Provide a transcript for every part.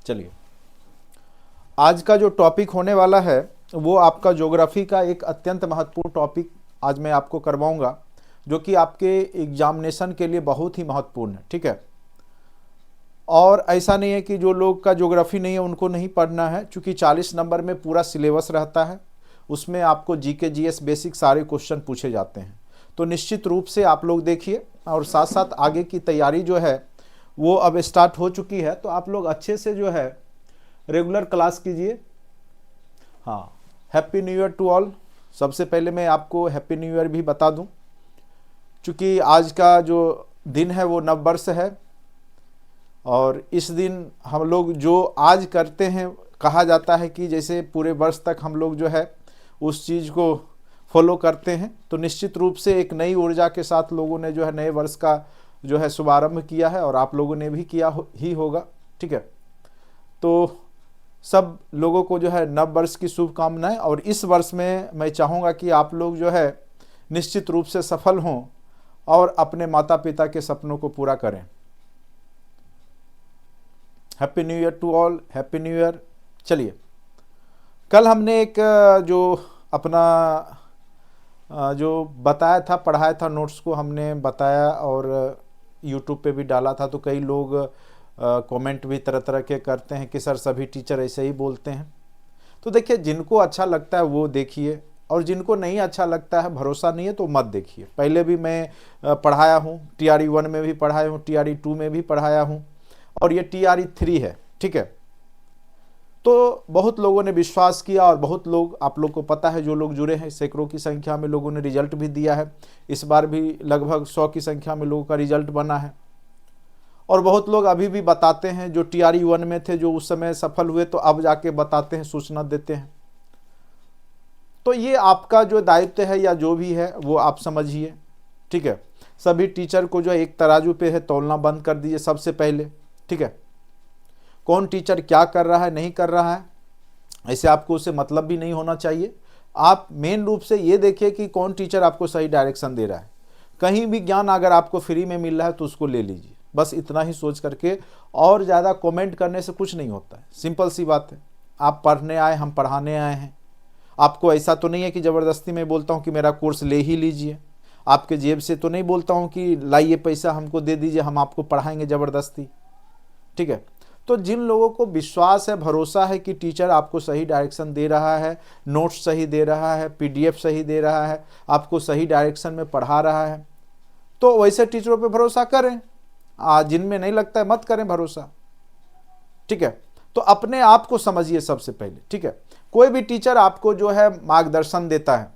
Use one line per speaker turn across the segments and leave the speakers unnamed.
चलिए, आज का जो टॉपिक होने वाला है वो आपका ज्योग्राफी का एक अत्यंत महत्वपूर्ण टॉपिक आज मैं आपको करवाऊंगा, जो कि आपके एग्जामिनेशन के लिए बहुत ही महत्वपूर्ण है। ठीक है, और ऐसा नहीं है कि जो लोग का ज्योग्राफी नहीं है उनको नहीं पढ़ना है, क्योंकि 40 नंबर में पूरा सिलेबस रहता है। उसमें आपको जीके जीएस बेसिक सारे क्वेश्चन पूछे जाते हैं। तो निश्चित रूप से आप लोग देखिए, और साथ साथ आगे की तैयारी जो है वो अब स्टार्ट हो चुकी है। तो आप लोग अच्छे से जो है रेगुलर क्लास कीजिए। हाँ, happy new year to all. सबसे पहले मैं आपको हैप्पी न्यू ईयर भी बता दूं, क्योंकि आज का जो दिन है वो नववर्ष है। और इस दिन हम लोग जो आज करते हैं, कहा जाता है कि जैसे पूरे वर्ष तक हम लोग जो है उस चीज़ को फॉलो करते हैं। तो निश्चित रूप से एक नई ऊर्जा के साथ लोगों ने जो है नए वर्ष का जो है शुभारंभ किया है, और आप लोगों ने भी किया ही होगा। ठीक है, तो सब लोगों को जो है नव वर्ष की शुभकामनाएं। और इस वर्ष में मैं चाहूँगा कि आप लोग जो है निश्चित रूप से सफल हों और अपने माता पिता के सपनों को पूरा करें। Happy new year to all, happy new year. चलिए, कल हमने एक जो अपना जो बताया था, पढ़ाया था, नोट्स को हमने बताया और यूट्यूब पे भी डाला था। तो कई लोग कमेंट भी तरह तरह के करते हैं कि सर सभी टीचर ऐसे ही बोलते हैं। तो देखिए, जिनको अच्छा लगता है वो देखिए, और जिनको नहीं अच्छा लगता है, भरोसा नहीं है तो मत देखिए। पहले भी मैं पढ़ाया हूँ, TRE 1 में भी पढ़ाया हूँ, TRE 2 में भी पढ़ाया हूँ, और ये TRE 3 है। ठीक है, तो बहुत लोगों ने विश्वास किया, और बहुत लोग, आप लोग को पता है, जो लोग जुड़े हैं सैकड़ों की संख्या में लोगों ने रिजल्ट भी दिया है। इस बार भी लगभग 100 की संख्या में लोगों का रिजल्ट बना है। और बहुत लोग अभी भी बताते हैं, जो TRE 1 में थे, जो उस समय सफल हुए, तो अब जाके बताते हैं, सूचना देते हैं। तो ये आपका जो दायित्व है या जो भी है वो आप समझिए। ठीक है, सभी टीचर को जो एक तराजू पे है तौलना बंद कर दीजिए सबसे पहले। ठीक है, कौन टीचर क्या कर रहा है, नहीं कर रहा है, ऐसे आपको उससे मतलब भी नहीं होना चाहिए। आप मेन रूप से ये देखिए कि कौन टीचर आपको सही डायरेक्शन दे रहा है। कहीं भी ज्ञान अगर आपको फ्री में मिल रहा है तो उसको ले लीजिए, बस इतना ही सोच करके। और ज़्यादा कमेंट करने से कुछ नहीं होता है, सिंपल सी बात है। आप पढ़ने आए, हम पढ़ाने आए हैं। आपको ऐसा तो नहीं है कि ज़बरदस्ती मैं बोलता हूँ कि मेरा कोर्स ले ही लीजिए। आपके जेब से तो नहीं बोलता हूँ कि लाइए पैसा हमको दे दीजिए, हम आपको पढ़ाएंगे ज़बरदस्ती। ठीक है, तो जिन लोगों को विश्वास है, भरोसा है कि टीचर आपको सही डायरेक्शन दे रहा है, नोट्स सही दे रहा है, PDF सही दे रहा है, आपको सही डायरेक्शन में पढ़ा रहा है, तो वैसे टीचरों पे भरोसा करें। जिनमें नहीं लगता है मत करें भरोसा। ठीक है, तो अपने आप को समझिए सबसे पहले। ठीक है, कोई भी टीचर आपको जो है मार्गदर्शन देता है,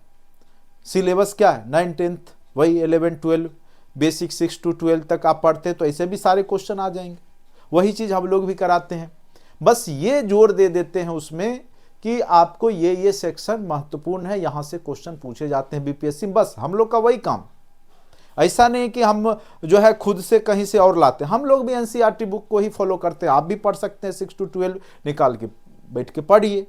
सिलेबस क्या है, 9 10th, वही 11 12, बेसिक 6 to 12 तक आप पढ़ते हैं तो ऐसे भी सारे क्वेश्चन आ जाएंगे। वही चीज़ हम लोग भी कराते हैं, बस ये जोर दे देते हैं उसमें कि आपको ये सेक्शन महत्वपूर्ण है, यहाँ से क्वेश्चन पूछे जाते हैं BPSC। बस हम लोग का वही काम। ऐसा नहीं कि हम जो है खुद से कहीं से और लाते हैं, हम लोग भी NCERT बुक को ही फॉलो करते हैं। आप भी पढ़ सकते हैं, 6 to 12 निकाल के बैठ के पढ़िए।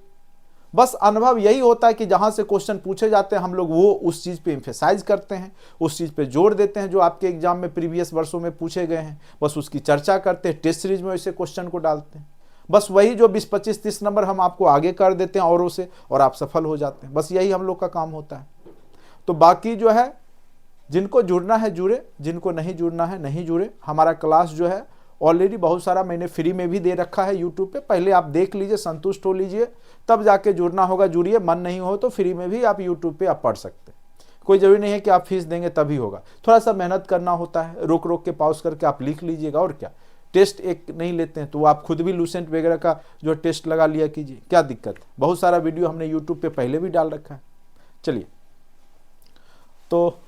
बस अनुभव यही होता है कि जहाँ से क्वेश्चन पूछे जाते हैं हम लोग वो उस चीज़ पे एम्फेसाइज करते हैं, उस चीज़ पे जोर देते हैं जो आपके एग्जाम में प्रीवियस वर्षों में पूछे गए हैं, बस उसकी चर्चा करते हैं, टेस्ट सीरीज में वैसे क्वेश्चन को डालते हैं। बस वही जो 20 25 30 नंबर हम आपको आगे कर देते हैं औरों से, और आप सफल हो जाते हैं। बस यही हम लोग का काम होता है। तो बाकी जो है, जिनको जुड़ना है जुड़े, जिनको नहीं जुड़ना है नहीं जुड़े। हमारा क्लास जो है ऑलरेडी बहुत सारा मैंने फ्री में भी दे रखा है यूट्यूब पे, पहले आप देख लीजिए, संतुष्ट हो लीजिए, तब जाके जुड़ना होगा। जुड़िए, मन नहीं हो तो फ्री में भी आप यूट्यूब पे आप पढ़ सकते हैं। कोई जरूरी नहीं है कि आप फीस देंगे तभी होगा, थोड़ा सा मेहनत करना होता है, रोक रोक के पॉज करके आप लिख लीजिएगा। और क्या, टेस्ट एक नहीं लेते हैं तो आप खुद भी लूसेंट वगैरह का जो टेस्ट लगा लिया कीजिए, क्या दिक्कत है। बहुत सारा वीडियो हमने यूट्यूब पे पहले भी डाल रखा है। चलिए, तो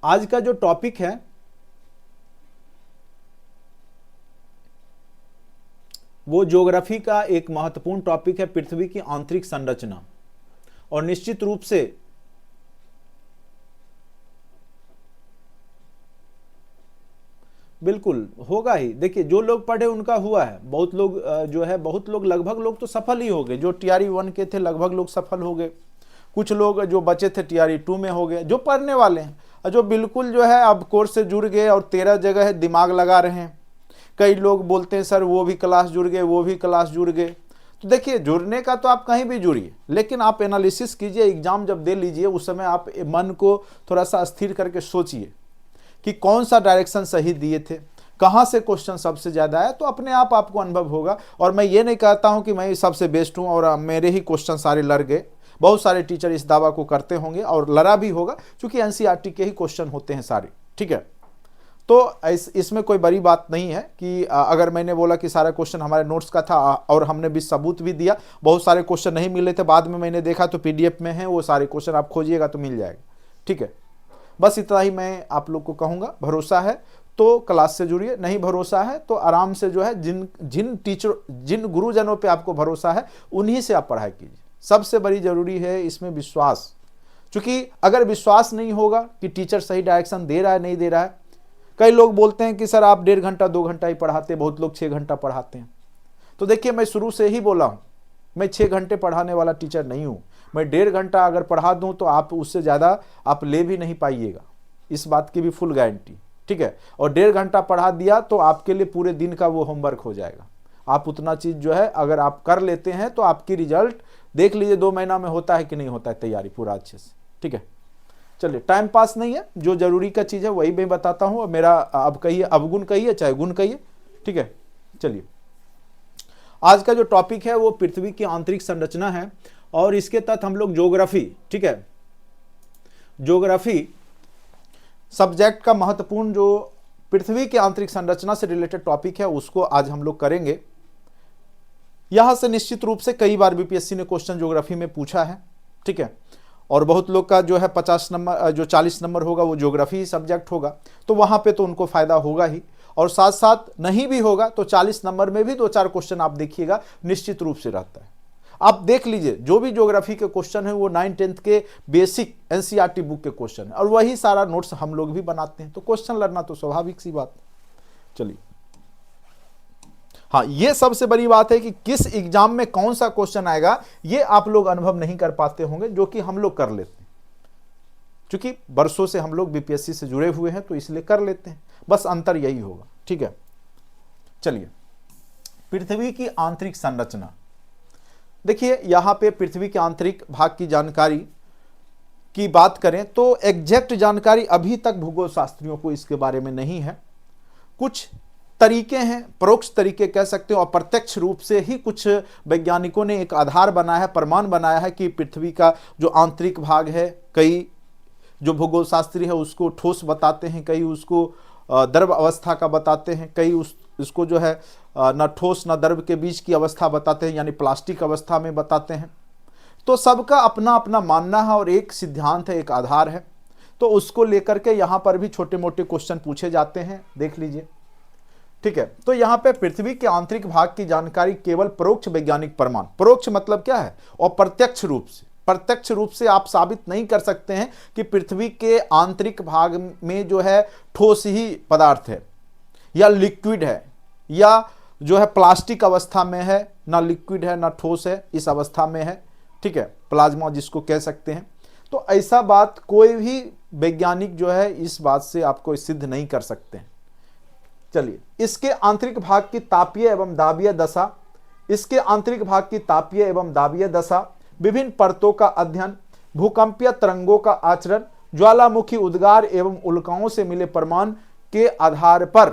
आज का जो टॉपिक है वो ज्योग्राफी का एक महत्वपूर्ण टॉपिक है, पृथ्वी की आंतरिक संरचना। और निश्चित रूप से बिल्कुल होगा ही। देखिए, जो लोग पढ़े उनका हुआ है। बहुत लोग जो है, बहुत लोग, लगभग लोग तो सफल ही हो गए। जो TRE 1 के थे लगभग लोग सफल हो गए। कुछ लोग जो बचे थे TRE 2 में हो गए, जो पढ़ने वाले हैं। और जो बिल्कुल जो है अब कोर्स से जुड़ गए और 13 जगह है दिमाग लगा रहे हैं, कई लोग बोलते हैं सर वो भी क्लास जुड़ गए, वो भी क्लास जुड़ गए। तो देखिए, जुड़ने का तो आप कहीं भी जुड़िए, लेकिन आप एनालिसिस कीजिए, एग्जाम जब दे लीजिए उस समय आप मन को थोड़ा सा स्थिर करके सोचिए कि कौन सा डायरेक्शन सही दिए थे, कहाँ से क्वेश्चन सबसे ज़्यादा है, तो अपने आप आपको अनुभव होगा। और मैं ये नहीं कहता हूँ कि मैं सबसे बेस्ट हूँ और मेरे ही क्वेश्चन सारे लड़ गए। बहुत सारे टीचर इस दावा को करते होंगे और लड़ा भी होगा, क्योंकि एनसीईआरटी के ही क्वेश्चन होते हैं सारे, ठीक है। तो इसमें कोई बड़ी बात नहीं है कि अगर मैंने बोला कि सारा क्वेश्चन हमारे नोट्स का था और हमने भी सबूत भी दिया, बहुत सारे क्वेश्चन नहीं मिले थे, बाद में मैंने देखा तो पीडीएफ में है वो सारे क्वेश्चन, आप खोजिएगा तो मिल जाएगा, ठीक है। बस इतना ही मैं आप लोग को कहूँगा। भरोसा है तो क्लास से जुड़िए, नहीं भरोसा है तो आराम से जो है जिन गुरुजनों पे आपको भरोसा है उन्हीं से आप पढ़ाई कीजिए। सबसे बड़ी जरूरी है इसमें विश्वास, क्योंकि अगर विश्वास नहीं होगा कि टीचर सही डायरेक्शन दे रहा है नहीं दे रहा है। कई लोग बोलते हैं कि सर आप 1.5 घंटा 2 घंटा ही पढ़ाते, बहुत लोग 6 घंटा पढ़ाते हैं। तो देखिए, मैं शुरू से ही बोला हूँ, मैं 6 घंटे पढ़ाने वाला टीचर नहीं हूँ। मैं 1.5 घंटा अगर पढ़ा दूँ तो आप उससे ज़्यादा आप ले भी नहीं पाइएगा, इस बात की भी फुल गारंटी, ठीक है। और 1.5 घंटा पढ़ा दिया तो आपके लिए पूरे दिन का वो होमवर्क हो जाएगा। आप उतना चीज़ जो है अगर आप कर लेते हैं तो आपकी रिजल्ट देख लीजिए 2 महीना में होता है कि नहीं होता है तैयारी पूरा अच्छे से, ठीक है। चलिए, टाइम पास नहीं है, जो जरूरी का चीज़ है वही मैं बताता हूँ। और मेरा अब कहिए अवगुण कहिए चाहे गुण कहिए, ठीक है। चलिए, आज का जो टॉपिक है वो पृथ्वी की आंतरिक संरचना है और इसके तहत हम लोग ज्योग्राफी, ठीक है, ज्योग्राफी सब्जेक्ट का महत्वपूर्ण जो पृथ्वी की आंतरिक संरचना से रिलेटेड टॉपिक है उसको आज हम लोग करेंगे। यहां से निश्चित रूप से कई बार बीपीएससी ने क्वेश्चन ज्योग्राफी में पूछा है, ठीक है। और बहुत लोग का जो है 50 नंबर जो 40 नंबर होगा वो ज्योग्राफी सब्जेक्ट होगा, तो वहां पे तो उनको फायदा होगा ही। और साथ साथ नहीं भी होगा तो 40 नंबर में भी 2-4 क्वेश्चन आप देखिएगा निश्चित रूप से रहता है। आप देख लीजिए, जो भी ज्योग्राफी के क्वेश्चन है वो 9-10 के बेसिक एनसीईआरटी बुक के क्वेश्चन है और वही सारा नोट्स हम लोग भी बनाते हैं, तो क्वेश्चन लड़ना तो स्वाभाविक सी बात। चलिए, हाँ, ये सबसे बड़ी बात है कि किस एग्जाम में कौन सा क्वेश्चन आएगा ये आप लोग अनुभव नहीं कर पाते होंगे, जो कि हम लोग कर लेते हैं, क्योंकि वर्षों से हम लोग बीपीएससी से जुड़े हुए हैं तो इसलिए कर लेते हैं, बस अंतर यही होगा, ठीक है। चलिए, पृथ्वी की आंतरिक संरचना देखिए, यहां पे पृथ्वी के आंतरिक भाग की जानकारी की बात करें तो एग्जैक्ट जानकारी अभी तक भूगोल शास्त्रियों को इसके बारे में नहीं है। कुछ तरीके हैं, परोक्ष तरीके कह सकते हो, और प्रत्यक्ष रूप से ही कुछ वैज्ञानिकों ने एक आधार बनाया है, प्रमाण बनाया है कि पृथ्वी का जो आंतरिक भाग है, कई जो भूगोल शास्त्री है उसको ठोस बताते हैं, कई उसको द्रव अवस्था का बताते हैं, कई उसको जो है न ठोस न द्रव के बीच की अवस्था बताते हैं, यानी प्लास्टिक अवस्था में बताते हैं। तो सबका अपना अपना मानना है और एक सिद्धांत है, एक आधार है, तो उसको लेकर के यहाँ पर भी छोटे मोटे क्वेश्चन पूछे जाते हैं, देख लीजिए, ठीक है। तो यहाँ पे पृथ्वी के आंतरिक भाग की जानकारी केवल परोक्ष वैज्ञानिक प्रमाण, परोक्ष मतलब क्या है, और प्रत्यक्ष रूप से आप साबित नहीं कर सकते हैं कि पृथ्वी के आंतरिक भाग में जो है ठोस ही पदार्थ है या लिक्विड है या जो है प्लास्टिक अवस्था में है, ना लिक्विड है ना ठोस है, इस अवस्था में है, ठीक है, प्लाज्मा जिसको कह सकते हैं। तो ऐसा बात कोई भी वैज्ञानिक जो है इस बात से आपको सिद्ध नहीं कर सकते हैं। चलिए, इसके आंतरिक भाग की तापीय एवं दाबीय दशा, इसके आंतरिक भाग की तापीय एवं दाबीय दशा, विभिन्न परतों का अध्ययन, भूकंपीय तरंगों का आचरण, ज्वालामुखी उद्गार एवं उल्काओं से मिले प्रमाण के आधार पर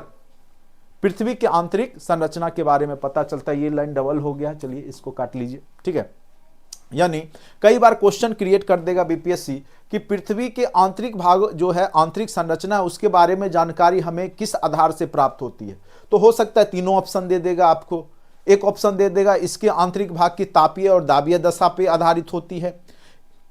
पृथ्वी के आंतरिक संरचना के बारे में पता चलता है। ये लाइन डबल हो गया, चलिए इसको काट लीजिए, ठीक है। यानी कई बार क्वेश्चन क्रिएट कर देगा बीपीएससी कि पृथ्वी के आंतरिक भाग जो है आंतरिक संरचना है उसके बारे में जानकारी हमें किस आधार से प्राप्त होती है। तो हो सकता है तीनों ऑप्शन दे देगा आपको, एक ऑप्शन दे देगा इसके आंतरिक भाग की तापीय और दाबीय दशा पे आधारित होती है,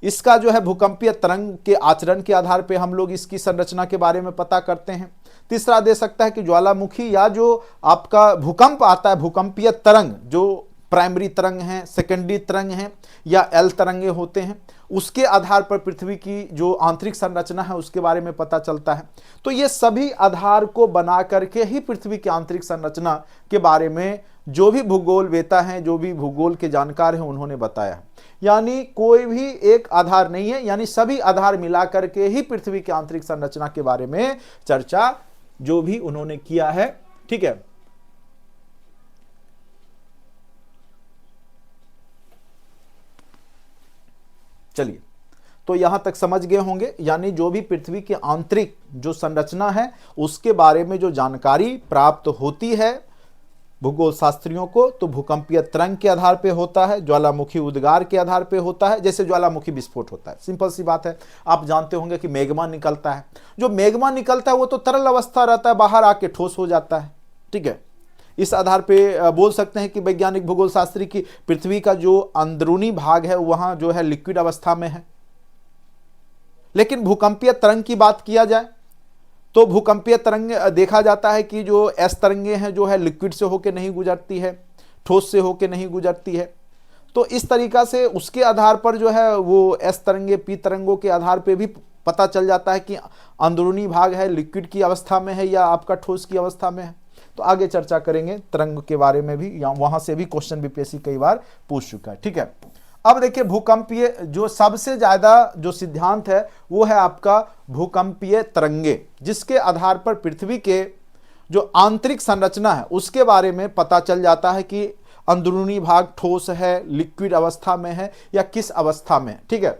इसका जो है भूकंपीय तरंग के आचरण के आधार पे हम लोग इसकी संरचना के बारे में पता करते हैं। तीसरा दे सकता है कि ज्वालामुखी या जो आपका भूकंप आता है, भूकंपीय तरंग जो प्राइमरी तरंग हैं, सेकेंडरी तरंग हैं या एल तरंगे होते हैं, उसके आधार पर पृथ्वी की जो आंतरिक संरचना है उसके बारे में पता चलता है। तो ये सभी आधार को बना करके ही पृथ्वी की आंतरिक संरचना के बारे में जो भी भूगोलवेता हैं, जो भी भूगोल के जानकार हैं, उन्होंने बताया। यानी कोई भी एक आधार नहीं है, यानी सभी आधार मिला करके ही पृथ्वी की आंतरिक संरचना के बारे में चर्चा जो भी उन्होंने किया है, ठीक है, चलिए, तो यहां तक समझ गए होंगे। यानी जो भी पृथ्वी के आंतरिक जो संरचना है उसके बारे में जो जानकारी प्राप्त होती है भूगोल शास्त्रियों को, तो भूकंपीय तरंग के आधार पे होता है, ज्वालामुखी उद्गार के आधार पे होता है। जैसे ज्वालामुखी विस्फोट होता है, सिंपल सी बात है। आप जानते होंगे कि मैग्मा निकलता है, जो मैग्मा निकलता है वो तो तरल अवस्था रहता है, बाहर आके ठोस हो जाता है। ठीक है, इस आधार पे बोल सकते हैं कि वैज्ञानिक भूगोल शास्त्री की पृथ्वी का जो अंदरूनी भाग है वहां जो है लिक्विड अवस्था में है। लेकिन भूकंपीय तरंग की बात किया जाए तो भूकंपीय तरंग देखा जाता है कि जो एस तरंगे हैं जो है लिक्विड से होकर नहीं गुजरती है, ठोस से होकर नहीं गुजरती है। तो इस तरीका से उसके आधार पर जो है वो एस तरंगे पी तरंगों के आधार पे भी पता चल जाता है कि अंदरूनी भाग है लिक्विड की अवस्था में है या आपका ठोस की अवस्था में है। तो आगे चर्चा करेंगे तरंग के बारे में भी, या वहां से भी क्वेश्चन बीपीएससी कई बार पूछ चुका है। ठीक है, अब देखिए भूकंपीय जो सबसे ज्यादा जो सिद्धांत है वो है आपका भूकंपीय तरंगे, जिसके आधार पर पृथ्वी के जो आंतरिक संरचना है उसके बारे में पता चल जाता है कि अंदरूनी भाग ठोस है, लिक्विड अवस्था में है या किस अवस्था में। ठीक है,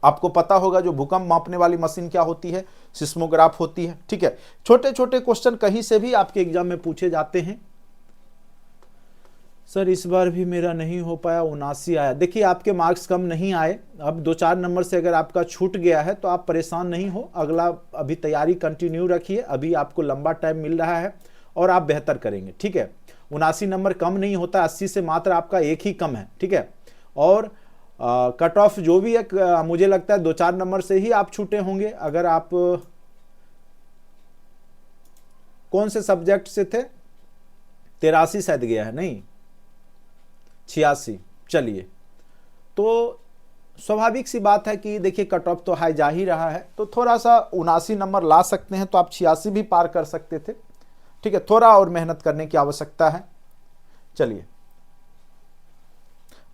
आपको पता होगा जो भूकंप मापने वाली मशीन क्या होती है, सिस्मोग्राफ होती है। ठीक है, छोटे छोटे क्वेश्चन कहीं से भी आपके एग्जाम में पूछे जाते हैं। सर इस बार भी मेरा नहीं हो पाया, 79 आया। देखिए आपके मार्क्स कम नहीं आए, अब 2-4 नंबर से अगर आपका छूट गया है तो आप परेशान नहीं हो, अगला अभी तैयारी कंटिन्यू रखिए, अभी आपको लंबा टाइम मिल रहा है और आप बेहतर करेंगे। ठीक है, 79 नंबर कम नहीं होता, 80 से मात्र आपका एक ही कम है। ठीक है, और कट ऑफ जो भी है मुझे लगता है 2-4 नंबर से ही आप छूटे होंगे। अगर आप कौन से सब्जेक्ट से थे, 83 शायद गया है, नहीं 86। चलिए, तो स्वाभाविक सी बात है कि देखिए कट ऑफ तो हाई जा ही रहा है, तो थोड़ा सा 79 नंबर ला सकते हैं तो आप 86 भी पार कर सकते थे। ठीक है, थोड़ा और मेहनत करने की आवश्यकता है। चलिए,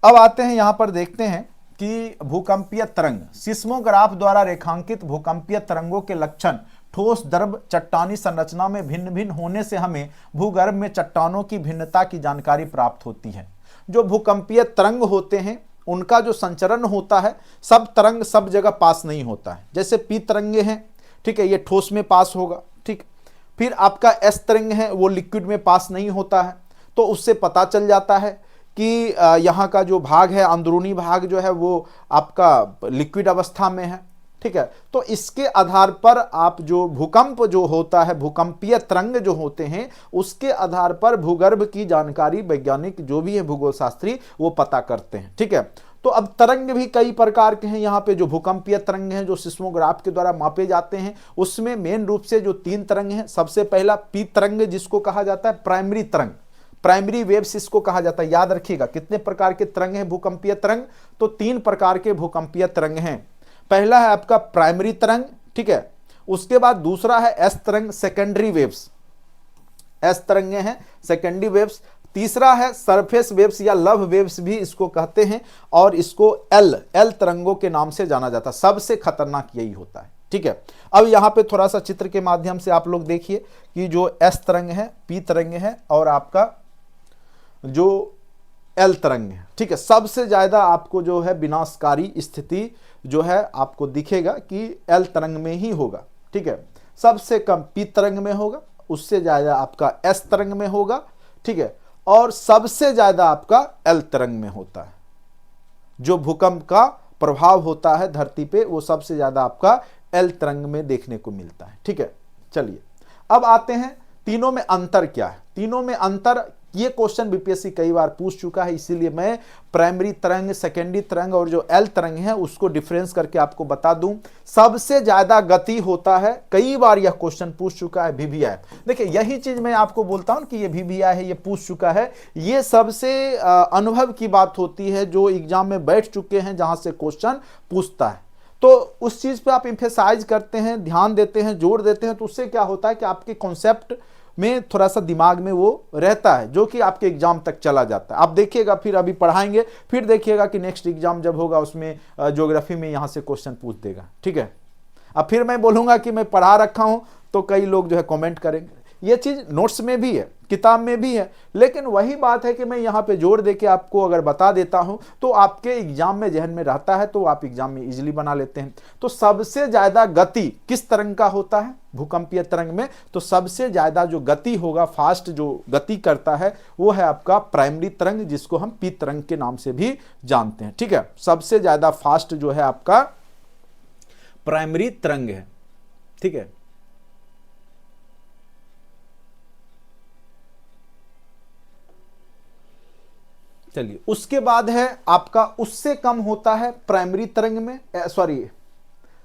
अब आते हैं यहां पर देखते हैं कि भूकंपीय तरंग, सिस्मोग्राफ द्वारा रेखांकित भूकंपीय तरंगों के लक्षण ठोस द्रव चट्टानी संरचना में भिन्न भिन्न होने से हमें भूगर्भ में चट्टानों की भिन्नता की जानकारी प्राप्त होती है। जो भूकंपीय तरंग होते हैं उनका जो संचरण होता है, सब तरंग सब जगह पास नहीं होता है। जैसे पी तरंगे हैं, ठीक है, ये ठोस में पास होगा। ठीक, फिर आपका एस तरंग है वो लिक्विड में पास नहीं होता है। तो उससे पता चल जाता है कि यहाँ का जो भाग है अंदरूनी भाग जो है वो आपका लिक्विड अवस्था में है। ठीक है, तो इसके आधार पर आप जो भूकंप जो होता है, भूकंपीय तरंग जो होते हैं, उसके आधार पर भूगर्भ की जानकारी वैज्ञानिक जो भी है भूगोल शास्त्री वो पता करते हैं। ठीक है, तो अब तरंग भी कई प्रकार के हैं। यहाँ पे जो भूकंपीय तरंग हैं जो सिस्मोग्राफ के द्वारा मापे जाते हैं, उसमें मेन रूप से जो 3 तरंग हैं। सबसे पहला पी तरंग जिसको कहा जाता है प्राइमरी तरंग, प्राइमरी वेव्स इसको कहा जाता है। याद रखिएगा कितने प्रकार के तरंग हैं भूकंपीय तरंग, तो 3 प्रकार के भूकंपीय तरंग हैं। पहला है आपका प्राइमरी तरंग, ठीक है, उसके बाद दूसरा है एस तरंग, सेकेंडरी वेव्स, एस तरंगे हैं सेकेंडरी वेव्स। तीसरा है सरफेस वेव्स या लव वेव्स भी इसको कहते हैं, और इसको एल तरंगों के नाम से जाना जाता है। सबसे खतरनाक यही होता है। ठीक है, अब यहां पे थोड़ा सा चित्र के माध्यम से आप लोग देखिए कि जो एस तरंग है, पी तरंग है और आपका जो एल तरंग है। ठीक है, सबसे ज्यादा आपको जो है विनाशकारी स्थिति जो है आपको दिखेगा कि एल तरंग में ही होगा। ठीक है, सबसे कम पी तरंग में होगा, उससे ज्यादा आपका एस तरंग में होगा। ठीक है, और सबसे ज्यादा आपका एल तरंग में होता है। जो भूकंप का प्रभाव होता है धरती पे वो सबसे ज्यादा आपका एल तरंग में देखने को मिलता है। ठीक है, चलिए अब आते हैं तीनों में अंतर क्या है। तीनों में अंतर, ये क्वेश्चन बीपीएससी कई बार पूछ चुका है, इसीलिए मैं प्राइमरी तरंग, सेकेंडरी तरंग और जो एल तरंग है उसको डिफरेंस करके आपको बता दूं। सबसे ज्यादा गति होता है, कई बार यह क्वेश्चन पूछ चुका है, वीवीआई। देखिए यही चीज मैं आपको बोलता हूं कि ये वीवीआई है, ये पूछ चुका है। ये सबसे अनुभव की बात होती है, जो एग्जाम में बैठ चुके हैं, जहां से क्वेश्चन पूछता है, तो उस चीज पे आप इंफेसाइज करते हैं, ध्यान देते हैं, जोर देते हैं, तो उससे क्या होता है कि आपके कॉन्सेप्ट में थोड़ा सा दिमाग में वो रहता है, जो कि आपके एग्जाम तक चला जाता है। आप देखिएगा, फिर अभी पढ़ाएंगे, फिर देखिएगा कि नेक्स्ट एग्जाम जब होगा उसमें ज्योग्राफी में यहाँ से क्वेश्चन पूछ देगा। ठीक है, अब फिर मैं बोलूँगा कि मैं पढ़ा रखा हूँ तो कई लोग जो है कमेंट करेंगे ये चीज नोट्स में भी है, किताब में भी है, लेकिन वही बात है कि मैं यहाँ पे जोर देके आपको अगर बता देता हूँ तो आपके एग्जाम में जहन में रहता है, तो आप एग्जाम में इजीली बना लेते हैं। तो सबसे ज्यादा गति किस तरंग का होता है भूकंपीय तरंग में? तो सबसे ज्यादा जो गति होगा, फास्ट जो गति करता है, वो है आपका प्राइमरी तरंग, जिसको हम पी तरंग के नाम से भी जानते हैं। ठीक है, सबसे ज्यादा फास्ट जो है आपका प्राइमरी तरंग है। ठीक है, चलिए उसके बाद है आपका उससे कम होता है प्राइमरी तरंग में, सॉरी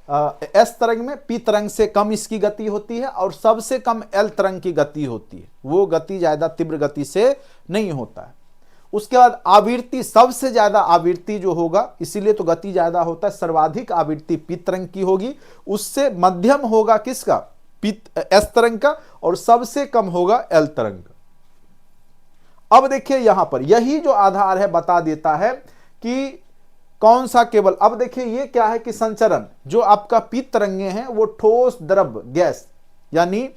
एस तरंग में, पी तरंग से कम इसकी गति होती है, और सबसे कम एल तरंग की गति होती है, वो गति ज्यादा तीव्र गति से नहीं होता है। उसके बाद आवृत्ति, सबसे ज्यादा आवृत्ति जो होगा, इसीलिए तो गति ज्यादा होता है, सर्वाधिक आवृत्ति पी तरंग की होगी, उससे मध्यम होगा किसका? एस तरंग का, और सबसे कम होगा एल तरंग का। अब देखिए यहां पर यही जो आधार है बता देता है कि कौन सा केवल, अब देखिए ये क्या है कि संचरण जो आपका पी तरंगे हैं वो ठोस, द्रव, गैस, यानी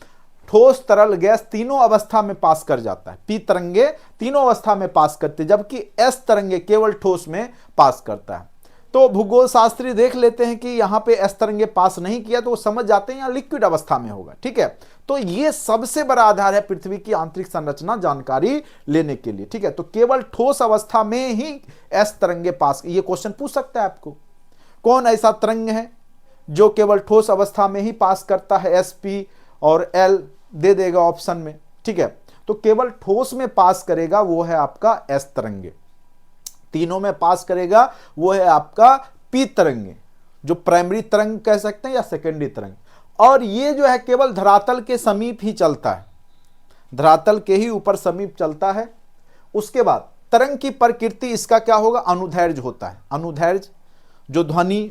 ठोस, तरल, गैस तीनों अवस्था में पास कर जाता है। पी तरंगे तीनों अवस्था में पास करते, जबकि एस तरंगे केवल ठोस में पास करता है। तो भूगोल शास्त्री देख लेते हैं कि यहां पे एस तरंगे पास नहीं किया, तो वो समझ जाते हैं यहां लिक्विड अवस्था में होगा। ठीक है, तो ये सबसे बड़ा आधार है पृथ्वी की आंतरिक संरचना जानकारी लेने के लिए। ठीक है, तो केवल ठोस अवस्था में ही एस तरंगे पास, ये क्वेश्चन पूछ सकता है आपको, कौन ऐसा तरंग है जो केवल ठोस अवस्था में ही पास करता है? एस, पी और एल दे देगा ऑप्शन में। ठीक है, तो केवल ठोस में पास करेगा वो है आपका एस तरंगे, तीनों में पास करेगा वो है आपका पी तरंगे, जो प्राइमरी तरंग कह सकते हैं या सेकेंडरी तरंग। और ये जो है केवल धरातल के समीप ही चलता है, धरातल के ही ऊपर समीप चलता है। उसके बाद तरंग की प्रकृति इसका क्या होगा? अनुदैर्घ्य होता है। अनुदैर्घ्य जो ध्वनि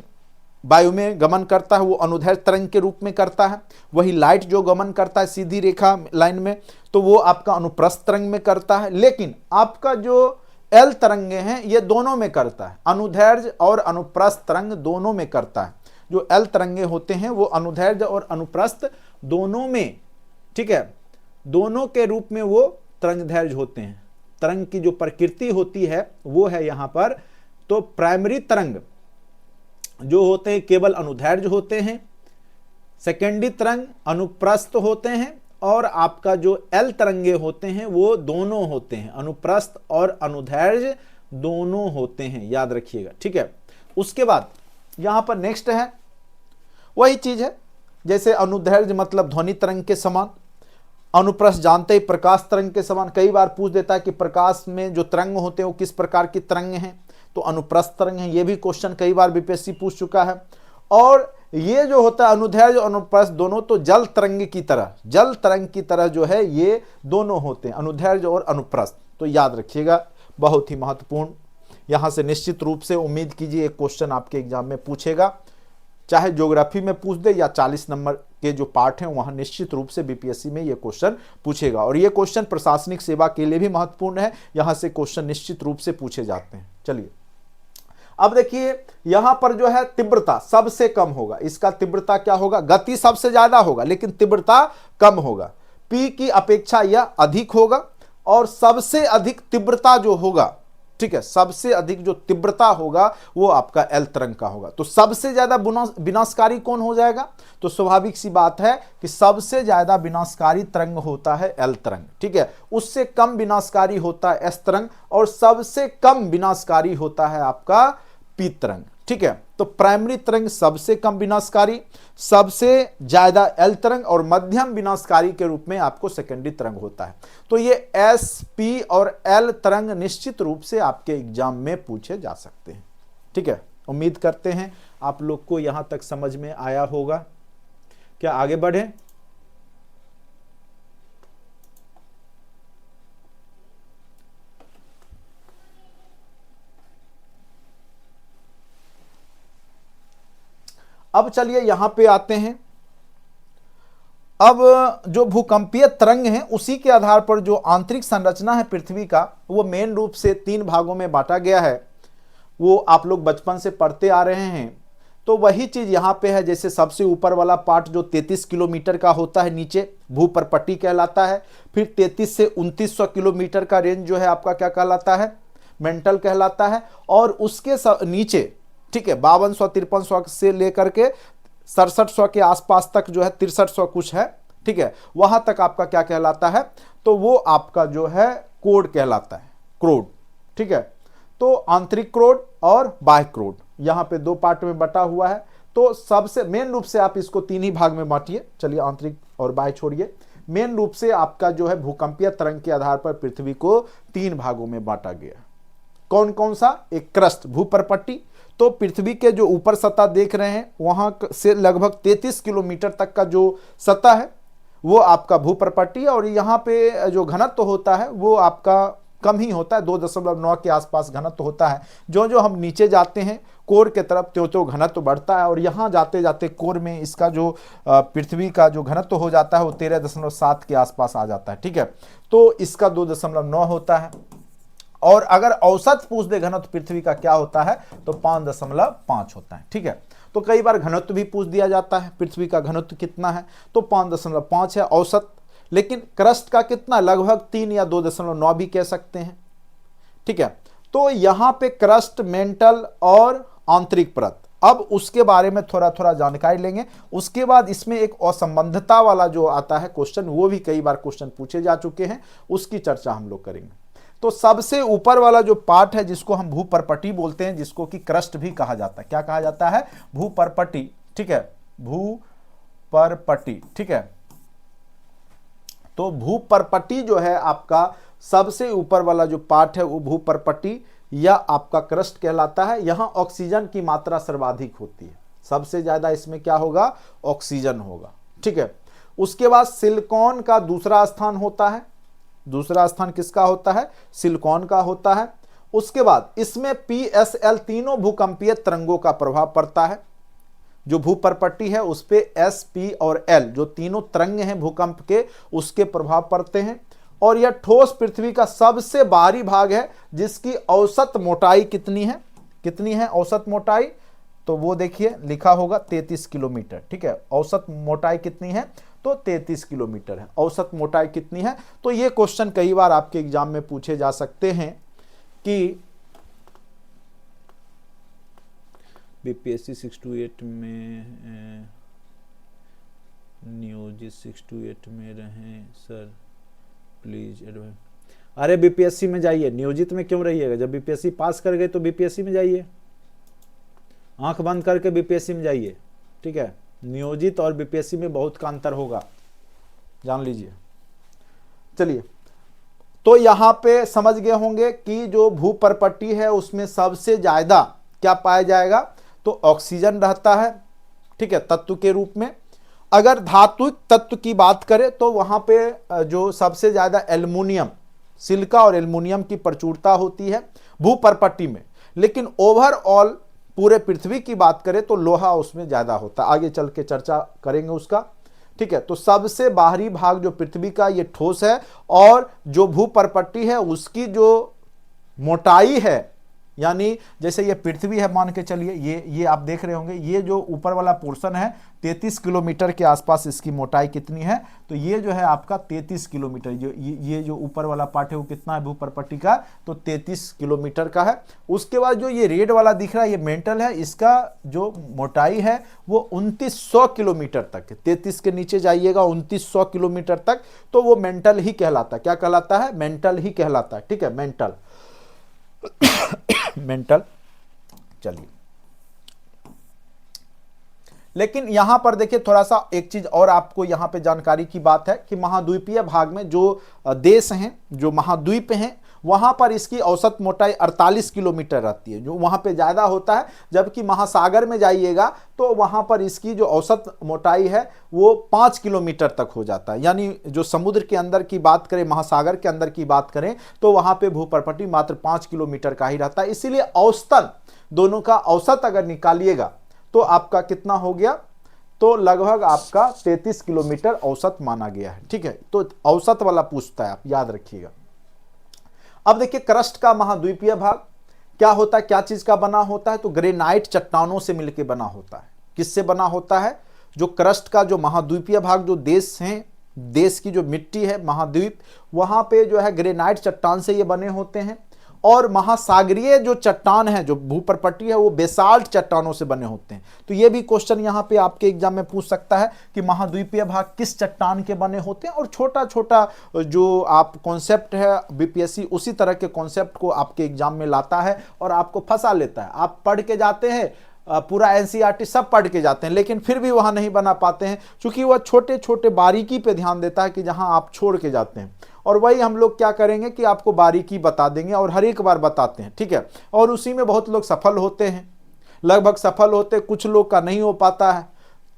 वायु में गमन करता है वो अनुदैर्घ्य तरंग के रूप में करता है। वही लाइट जो गमन करता है सीधी रेखा लाइन में, तो वो आपका अनुप्रस्थ तरंग में करता है। लेकिन आपका जो एल तरंगे हैं ये दोनों में करता है, अनुदैर्घ्य और अनुप्रस्थ तरंग दोनों में करता है। जो एल तरंगे होते हैं वो अनुदैर्घ्य और अनुप्रस्थ दोनों में, ठीक है, दोनों के रूप में वो तरंगदैर्घ्य होते हैं। तरंग की जो प्रकृति होती है वो है यहां पर, तो प्राइमरी तरंग जो होते हैं केवल अनुदैर्घ्य होते हैं, सेकेंडरी तरंग अनुप्रस्थ होते हैं, और आपका जो एल तरंगे होते हैं वो दोनों होते हैं, अनुप्रस्थ और अनुदैर्घ्य दोनों होते हैं, याद रखिएगा। ठीक है, उसके बाद यहां पर नेक्स्ट है वही चीज है, जैसे अनुदैर्घ्य मतलब ध्वनि तरंग के समान, अनुप्रस्थ जानते ही प्रकाश तरंग के समान। कई बार पूछ देता है कि प्रकाश में जो तरंग होते हैं वो किस प्रकार की तरंग हैं, तो अनुप्रस्थ तरंग है। ये भी क्वेश्चन कई बार बीपीएससी पूछ चुका है। और ये जो होता है अनुदैर्घ्य और अनुप्रस्थ दोनों, तो जल तरंग की तरह, जल तरंग की तरह जो है ये दोनों होते हैं, अनुदैर्घ्य और अनुप्रस्थ। तो याद रखिएगा, बहुत ही महत्वपूर्ण। यहां से निश्चित रूप से उम्मीद कीजिए एक क्वेश्चन आपके एग्जाम में पूछेगा, चाहे ज्योग्राफी में पूछ दे या 40 नंबर के जो पार्ट हैं वहां निश्चित रूप से बीपीएससी में ये क्वेश्चन पूछेगा। और ये क्वेश्चन प्रशासनिक सेवा के लिए भी महत्वपूर्ण है, यहां से क्वेश्चन निश्चित रूप से पूछे जाते हैं। चलिए अब देखिए यहां पर जो है तीव्रता सबसे कम होगा, इसका तीव्रता क्या होगा? गति सबसे ज्यादा होगा लेकिन तीव्रता कम होगा। पी की अपेक्षा यह अधिक होगा, और सबसे अधिक तीव्रता जो होगा, ठीक है, सबसे अधिक जो तीव्रता होगा वो आपका एल तरंग का होगा। तो सबसे ज्यादा विनाशकारी कौन हो जाएगा? तो स्वाभाविक सी बात है कि सबसे ज्यादा विनाशकारी तरंग होता है एल तरंग। ठीक है, उससे कम विनाशकारी होता है एस तरंग, और सबसे कम विनाशकारी होता है आपका पी तरंग। ठीक है, तो प्राइमरी तरंग सबसे कम विनाशकारी, सबसे ज्यादा एल तरंग, और मध्यम विनाशकारी के रूप में आपको सेकेंडरी तरंग होता है। तो ये एस, पी और एल तरंग निश्चित रूप से आपके एग्जाम में पूछे जा सकते हैं। ठीक है, उम्मीद करते हैं आप लोग को यहां तक समझ में आया होगा। क्या आगे बढ़े? अब चलिए यहां पे आते हैं। अब जो भूकंपीय तरंग है उसी के आधार पर जो आंतरिक संरचना है पृथ्वी का, वो मेन रूप से 3 भागों में बांटा गया है। वो आप लोग बचपन से पढ़ते आ रहे हैं, तो वही चीज यहाँ पे है, जैसे सबसे ऊपर वाला पार्ट जो 33 किलोमीटर का होता है नीचे भूपर्पट्टी कहलाता है। फिर 33 से 2900 किलोमीटर का रेंज जो है आपका क्या कहलाता है, मेंटल कहलाता है। और उसके नीचे, ठीक है, 5200 5300 से लेकर के 6700 के आसपास तक जो है, 6300 कुछ है, ठीक है, वहां तक आपका क्या कहलाता है, तो वो आपका जो है कोड कहलाता है, क्रोड, ठीक है। तो आंतरिक क्रोड और बाह्य क्रोड यहां पे दो पार्ट में बटा हुआ है। तो सबसे मेन रूप से आप इसको तीन ही भाग में बांटिए। चलिए आंतरिक और बाह्य छोड़िए, मेन रूप से आपका जो है भूकंपीय तरंग के आधार पर पृथ्वी को तीन भागों में बांटा गया। कौन कौन सा, एक क्रस्ट भूपर्पट्टी, तो पृथ्वी के जो ऊपर सतह देख रहे हैं वहां से लगभग 33 किलोमीटर तक का जो सतह है वो आपका भूपर्पट्टी है। और यहाँ पे जो घनत्व होता है वो आपका कम ही होता है, 2.9 के आसपास घनत्व होता है। जो जो हम नीचे जाते हैं कोर के तरफ त्यों त्यों घनत्व बढ़ता है, और यहाँ जाते जाते कोर में इसका जो पृथ्वी का जो घनत्व हो जाता है वो 13.7 के आसपास आ जाता है, ठीक है। तो इसका 2.9 होता है। और अगर औसत पूछ दे घनत्व पृथ्वी का क्या होता है तो 5.5 होता है, ठीक है। तो कई बार घनत्व भी पूछ दिया जाता है, पृथ्वी का घनत्व कितना है, तो 5.5 है औसत। लेकिन क्रस्ट का कितना, लगभग 3 या 2.9 भी कह सकते हैं, ठीक है। तो यहां पे क्रस्ट, मेंटल और आंतरिक परत, अब उसके बारे में थोड़ा थोड़ा जानकारी लेंगे। उसके बाद इसमें एक असंबंधता वाला जो आता है क्वेश्चन, वो भी कई बार क्वेश्चन पूछे जा चुके हैं, उसकी चर्चा हम लोग करेंगे। तो सबसे ऊपर वाला जो पार्ट है जिसको हम भूपर्पट्टी बोलते हैं, जिसको कि क्रस्ट भी कहा जाता है, क्या कहा जाता है, भूपर्पट्टी, ठीक है, भूपर्पट्टी, ठीक है। तो भूपर्पट्टी जो है आपका सबसे ऊपर वाला जो पार्ट है वो भूपर्पट्टी या आपका क्रस्ट कहलाता है। यहां ऑक्सीजन की मात्रा सर्वाधिक होती है, सबसे ज्यादा इसमें क्या होगा, ऑक्सीजन होगा, ठीक है। उसके बाद सिलिकॉन का दूसरा स्थान होता है, दूसरा स्थान किसका होता है, सिलिकॉन का होता है। उसके बाद इसमें PSL तीनों भूकंपीय तरंगों का प्रभाव पड़ता है। जो भूपर्पट्टी है उस पे S, P और L जो तीनों तरंग हैं भूकंप के, उसके प्रभाव पड़ते हैं। और यह ठोस पृथ्वी का सबसे बाहरी भाग है जिसकी औसत मोटाई कितनी है, कितनी है औसत मोटाई, तो वो देखिए लिखा होगा 33 किलोमीटर, ठीक है। औसत मोटाई कितनी है, तो 33 किलोमीटर है। औसत मोटाई कितनी है, तो ये क्वेश्चन कई बार आपके एग्जाम में पूछे जा सकते हैं कि बीपीएससी 628 में नियोजित 628 में रहें सर प्लीज एडवाइस। अरे बीपीएससी में जाइए, नियोजित में क्यों रहिएगा, जब बीपीएससी पास कर गए तो बीपीएससी में जाइए, आंख बंद करके बीपीएससी में जाइए, ठीक है। नियोजित और बीपीएससी में बहुत का अंतर होगा, जान लीजिए। चलिए, तो यहां पे समझ गए होंगे कि जो भूपर्पट्टी है उसमें सबसे ज्यादा क्या पाया जाएगा, तो ऑक्सीजन रहता है, ठीक है, तत्व के रूप में। अगर धात्विक तत्व की बात करें तो वहां पे जो सबसे ज्यादा एल्युमिनियम, सिलिका और एल्युमिनियम की प्रचुरता होती है भूपर्पट्टी में। लेकिन ओवरऑल पूरे पृथ्वी की बात करें तो लोहा उसमें ज्यादा होता है, आगे चल के चर्चा करेंगे उसका, ठीक है। तो सबसे बाहरी भाग जो पृथ्वी का ये ठोस है, और जो भूपर्पट्टी है उसकी जो मोटाई है, यानी जैसे ये पृथ्वी है मान के चलिए, ये आप देख रहे होंगे, ये जो ऊपर वाला पोर्शन है 33 किलोमीटर के आसपास इसकी मोटाई कितनी है, तो ये जो है आपका 33 किलोमीटर, जो ये जो ऊपर वाला पार्ट है वो कितना है भूपर्पट्टी का, तो 33 किलोमीटर का है। उसके बाद जो ये रेड वाला दिख रहा है ये मेंटल है, इसका जो मोटाई है वो 2900 किलोमीटर तक है। 33 के नीचे जाइएगा 2900 किलोमीटर तक, तो वो मेंटल ही कहलाता है। क्या कहलाता है, मेंटल ही कहलाता है, ठीक है, मेंटल मेंटल। चलिए, लेकिन यहां पर देखिए थोड़ा सा एक चीज और आपको यहां पे जानकारी की बात है कि महाद्वीपीय भाग में जो देश हैं, जो महाद्वीप हैं, वहां पर इसकी औसत मोटाई 48 किलोमीटर रहती है, जो वहां पे ज्यादा होता है। जबकि महासागर में जाइएगा तो वहां पर इसकी जो औसत मोटाई है वो 5 किलोमीटर तक हो जाता है। यानी जो समुद्र के अंदर की बात करें, महासागर के अंदर की बात करें, तो वहां पे भूपर्पट्टी मात्र 5 किलोमीटर का ही रहता है। इसीलिए औसतन दोनों का औसत अगर निकालिएगा तो आपका कितना हो गया, तो लगभग आपका 33 किलोमीटर औसत माना गया है, ठीक है। तो औसत वाला पूछता है, आप याद रखिएगा। अब देखिए क्रस्ट का महाद्वीपीय भाग, क्या होता है, क्या चीज का बना होता है, तो ग्रेनाइट चट्टानों से मिलकर बना होता है। किससे बना होता है, जो क्रस्ट का जो महाद्वीपीय भाग, जो देश हैं, देश की जो मिट्टी है महाद्वीप, वहां पे जो है ग्रेनाइट चट्टान से ये बने होते हैं। और महासागरीय जो चट्टान है, जो भूपर्पटी है, वो बेसाल्ट चट्टानों से बने होते हैं। तो ये भी क्वेश्चन यहाँ पे आपके एग्जाम में पूछ सकता है कि महाद्वीपीय भाग किस चट्टान के बने होते हैं। और छोटा छोटा जो आप कॉन्सेप्ट है, बीपीएससी उसी तरह के कॉन्सेप्ट को आपके एग्जाम में लाता है और आपको फंसा लेता है। आप पढ़ के जाते हैं, पूरा एनसीईआरटी सब पढ़ के जाते हैं, लेकिन फिर भी वहां नहीं बना पाते हैं, क्योंकि वह छोटे छोटे बारीकी पे ध्यान देता है कि जहां आप छोड़ के जाते हैं। और वही हम लोग क्या करेंगे कि आपको बारीकी बता देंगे और हर एक बार बताते हैं, ठीक है। और उसी में बहुत लोग सफल होते हैं, लगभग सफल होते, कुछ लोग का नहीं हो पाता है,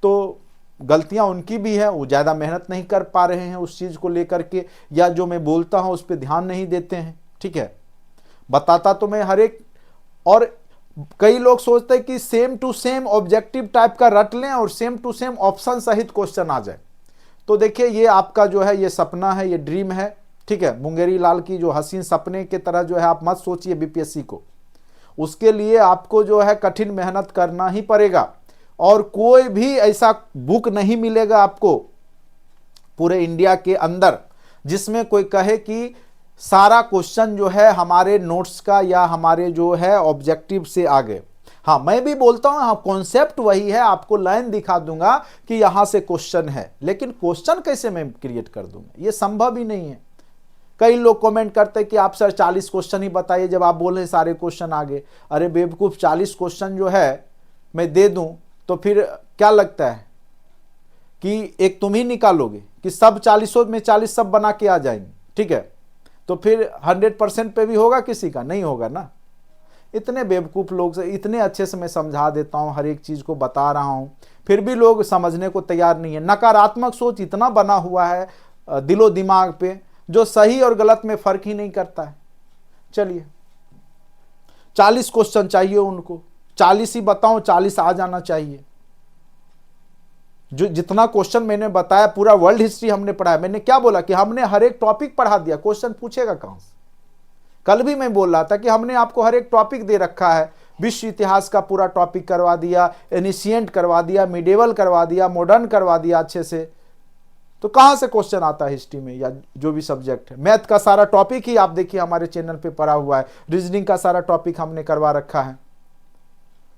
तो गलतियां उनकी भी है, वो ज़्यादा मेहनत नहीं कर पा रहे हैं उस चीज़ को लेकर के, या जो मैं बोलता हूं उस पर ध्यान नहीं देते हैं, ठीक है। बताता तो मैं हर एक, और कई लोग सोचते हैं कि same to same objective type का रट लें और सेम टू सेम ऑप्शन सहित क्वेश्चन आ जाए। तो देखिए ये आपका जो है ये सपना है, ये ड्रीम है, ठीक है। मुंगेरी लाल की जो हसीन सपने के तरह जो है आप मत सोचिए बीपीएससी को। उसके लिए आपको जो है कठिन मेहनत करना ही पड़ेगा। और कोई भी ऐसा बुक नहीं मिलेगा आपको पूरे इंडिया के अंदर जिसमें कोई कहे कि सारा क्वेश्चन जो है हमारे नोट्स का या हमारे जो है ऑब्जेक्टिव से आगे। हाँ, मैं भी बोलता हूं, हाँ कॉन्सेप्ट वही है, आपको लाइन दिखा दूंगा कि यहां से क्वेश्चन है, लेकिन क्वेश्चन कैसे मैं क्रिएट कर दूंगा, ये संभव ही नहीं है। कई लोग कमेंट करते हैं कि आप सर 40 क्वेश्चन ही बताइए, जब आप बोल रहे सारे क्वेश्चन आगे। अरे बेवकूफ, 40 क्वेश्चन जो है मैं दे दूं तो फिर क्या लगता है कि एक तुम ही निकालोगे कि सब 40 में 40 सब बना के आ जाएंगे, ठीक है। तो फिर 100% पे भी होगा किसी का, नहीं होगा ना। इतने बेवकूफ लोग से, इतने अच्छे से मैं समझा देता हूं, हर एक चीज को बता रहा हूं, फिर भी लोग समझने को तैयार नहीं है। नकारात्मक सोच इतना बना हुआ है दिलो दिमाग पे, जो सही और गलत में फर्क ही नहीं करता है। चलिए 40 क्वेश्चन चाहिए उनको, 40 ही बताऊं, 40 आ जाना चाहिए। जो जितना क्वेश्चन मैंने बताया, पूरा वर्ल्ड हिस्ट्री हमने पढ़ाया। मैंने क्या बोला कि हमने हर एक टॉपिक पढ़ा दिया, क्वेश्चन पूछेगा कहां से। कल भी मैं बोल रहा था कि हमने आपको हर एक टॉपिक दे रखा है, विश्व इतिहास का पूरा टॉपिक करवा दिया, एनिशिएंट करवा दिया, मिडेवल करवा दिया, मॉडर्न करवा दिया अच्छे से। तो कहां से क्वेश्चन आता है हिस्ट्री में या जो भी सब्जेक्ट है। मैथ का सारा टॉपिक ही आप देखिए हमारे चैनल पे पढ़ा हुआ है, रीजनिंग का सारा टॉपिक हमने करवा रखा है,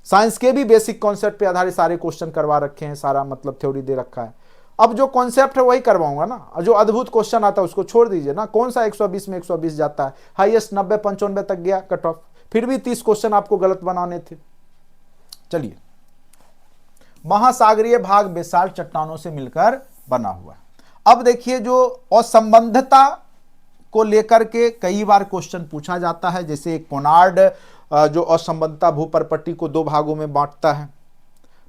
साइंस के भी बेसिक कॉन्सेप्ट पे आधारित सारे क्वेश्चन करवा रखे हैं, सारा मतलब थ्योरी दे रखा है। अब जो कॉन्सेप्ट है वही करवाऊंगा ना, जो अद्भुत क्वेश्चन आता है उसको छोड़ दीजिए ना। कौन सा 120 में 120 जाता है, हाईएस्ट 90-95 तक गया कट ऑफ, फिर भी 30 क्वेश्चन आपको गलत बनाने थे। चलिए, महासागरीय भाग बेसाल्ट चट्टानों से मिलकर बना हुआ है। अब देखिए, जो असंबंधता को लेकर के कई बार क्वेश्चन पूछा जाता है, जैसे कोनार्ड जो असंबंधता भूपर्पट्टी को 2 भागों में बांटता है,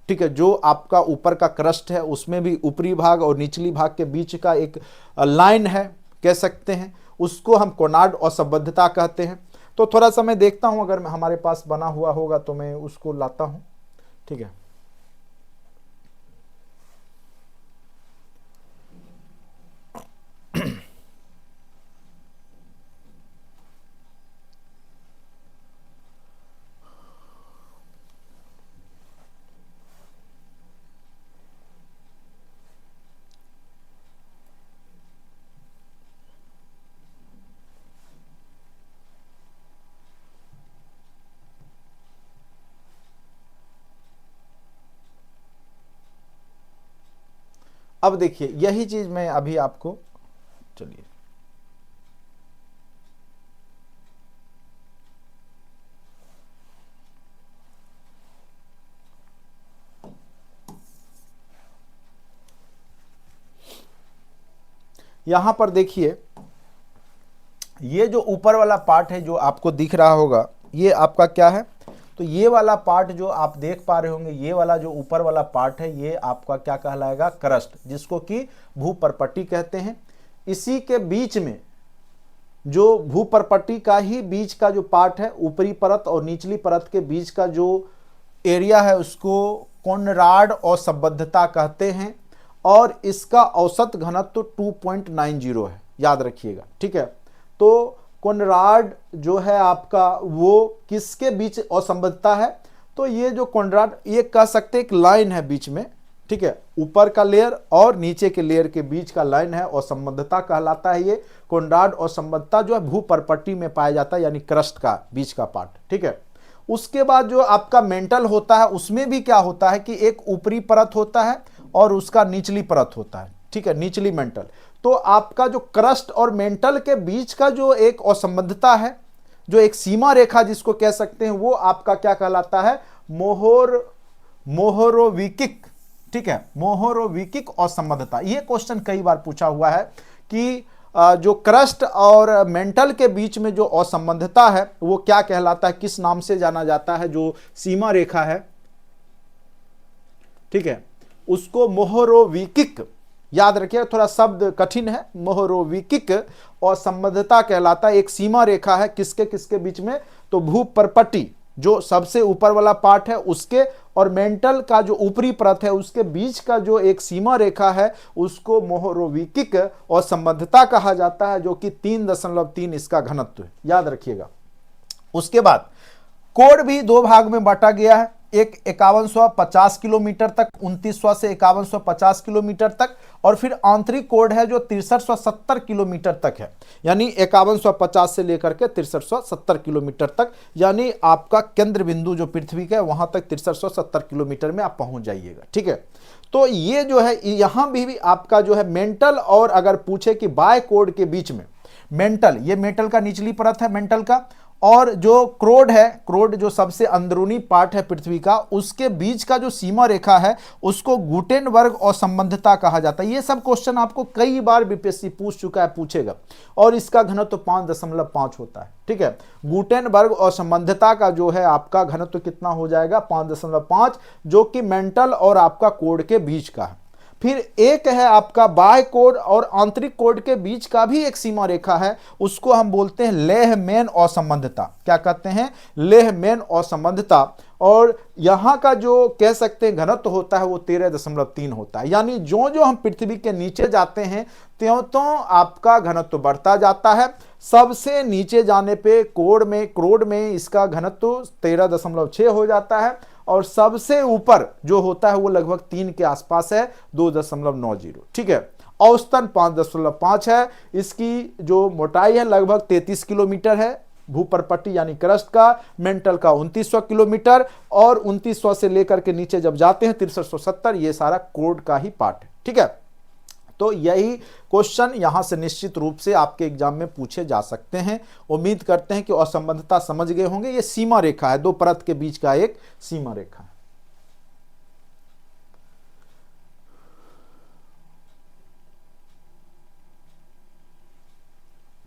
ठीक है। जो आपका ऊपर का क्रस्ट है उसमें भी ऊपरी भाग और निचली भाग के बीच का एक लाइन है, कह सकते हैं, उसको हम कोनार्ड असंबंधता कहते हैं। तो थोड़ा सा मैं देखता हूं, अगर हमारे पास बना हुआ होगा तो मैं उसको लाता हूं, ठीक है। अब देखिए यही चीज मैं अभी आपको, चलिए यहां पर देखिए, ये जो ऊपर वाला पार्ट है जो आपको दिख रहा होगा, ये आपका क्या है, तो ये वाला पार्ट जो आप देख पा रहे होंगे, ये वाला जो ऊपर वाला पार्ट है, ये आपका क्या कहलाएगा, क्रस्ट, जिसको कि भूपर्पट्टी कहते हैं। इसी के बीच में जो भूपर्पट्टी का ही बीच का जो पार्ट है, ऊपरी परत और निचली परत के बीच का जो एरिया है, उसको कोनराड असंबद्धता कहते हैं। और इसका औसत घनत्व 2.90 है, याद रखिएगा, ठीक है। तो कोनराड जो है आपका वो किसके बीच असंबद्धता है? तो ये जो कोनराड, ये कह सकते एक लाइन है बीच में, ठीक है, ऊपर का लेयर और नीचे के लेयर के बीच का लाइन है, असंबद्धता कहलाता है ये। कोनराड असंबद्धता जो है भूपर्पट्टी में पाया जाता है, यानी क्रस्ट का बीच का पार्ट, ठीक है। उसके बाद जो आपका मेंटल होता है, उसमें भी क्या होता है कि एक ऊपरी परत होता है और उसका निचली परत होता है, ठीक है, निचली मेंटल। तो आपका जो क्रस्ट और मेंटल के बीच का जो एक असंबद्धता है, जो एक सीमा रेखा जिसको कह सकते हैं, वो आपका क्या कहलाता है? मोहरोविकिक, ठीक है, मोहरोविकिक असंबद्धता। ये क्वेश्चन कई बार पूछा हुआ है कि जो क्रस्ट और मेंटल के बीच में जो असंबद्धता है वो क्या कहलाता है, किस नाम से जाना जाता है? जो सीमा रेखा है, ठीक है, उसको मोहरोविकिक, याद रखिए, थोड़ा शब्द कठिन है। मोहरोविकिक असंबद्धता कहलाता है। एक सीमा रेखा है किसके किसके बीच में? तो भूपर्पट्टी जो सबसे ऊपर वाला पार्ट है उसके और मेंटल का जो ऊपरी परत है उसके बीच का जो एक सीमा रेखा है उसको मोहरोविकिक असंबद्धता कहा जाता है, जो कि 3.3 इसका घनत्व है, याद रखिएगा। उसके बाद कोड भी दो भाग में बांटा गया है, एक 5150 किलोमीटर तक, 2900 से 5150 किलोमीटर तक, और फिर आंतरिक कोड है जो 6370 किलोमीटर तक है, यानी 5150 से लेकर के 6370 किलोमीटर तक, यानी आपका केंद्र बिंदु जो पृथ्वी का है वहां तक 6370 किलोमीटर में आप पहुंच जाइएगा, ठीक है। तो ये जो है यहां भी आपका जो है मेंटल, और अगर पूछे कि बाय कोड के बीच में मेंटल, ये मेंटल का निचली परत है मेंटल का, और जो क्रोड है, क्रोड जो सबसे अंदरूनी पार्ट है पृथ्वी का, उसके बीच का जो सीमा रेखा है उसको गुटेनबर्ग असंबद्धता कहा जाता है। ये सब क्वेश्चन आपको कई बार बीपीएससी पूछ चुका है, पूछेगा, और इसका घनत्व 5.5 होता है, ठीक है। गुटेनबर्ग असंबद्धता का जो है आपका घनत्व कितना हो जाएगा? 5.5, जो कि मेंटल और आपका कोड के बीच का है। फिर एक है आपका बाह्य कोड और आंतरिक कोड के बीच का भी एक सीमा रेखा है, उसको हम बोलते हैं लेह-मेन असंबद्धता। क्या कहते हैं? लेह-मेन असंबद्धता। और यहां का जो कह सकते हैं घनत्व होता है वो 13.3 होता है, यानी जो जो हम पृथ्वी के नीचे जाते हैं त्यों आपका घनत्व बढ़ता जाता है। सबसे नीचे जाने पे क्रोड में इसका घनत्व 13.6 हो जाता है, और सबसे ऊपर जो होता है वो लगभग 3 के आसपास है, 2.90, ठीक है। औसतन 5.5 है। इसकी जो मोटाई है लगभग 33 किलोमीटर है भूपर्पट्टी यानी क्रस्ट का, मेंटल का 2900 किलोमीटर, और 2900 से लेकर के नीचे जब जाते हैं 6370, ये सारा कोड का ही पार्ट है, ठीक है। तो यही क्वेश्चन यहां से निश्चित रूप से आपके एग्जाम में पूछे जा सकते हैं। उम्मीद करते हैं कि असंबद्धता समझ गए होंगे। ये सीमा रेखा है, दो परत के बीच का एक सीमा रेखा है।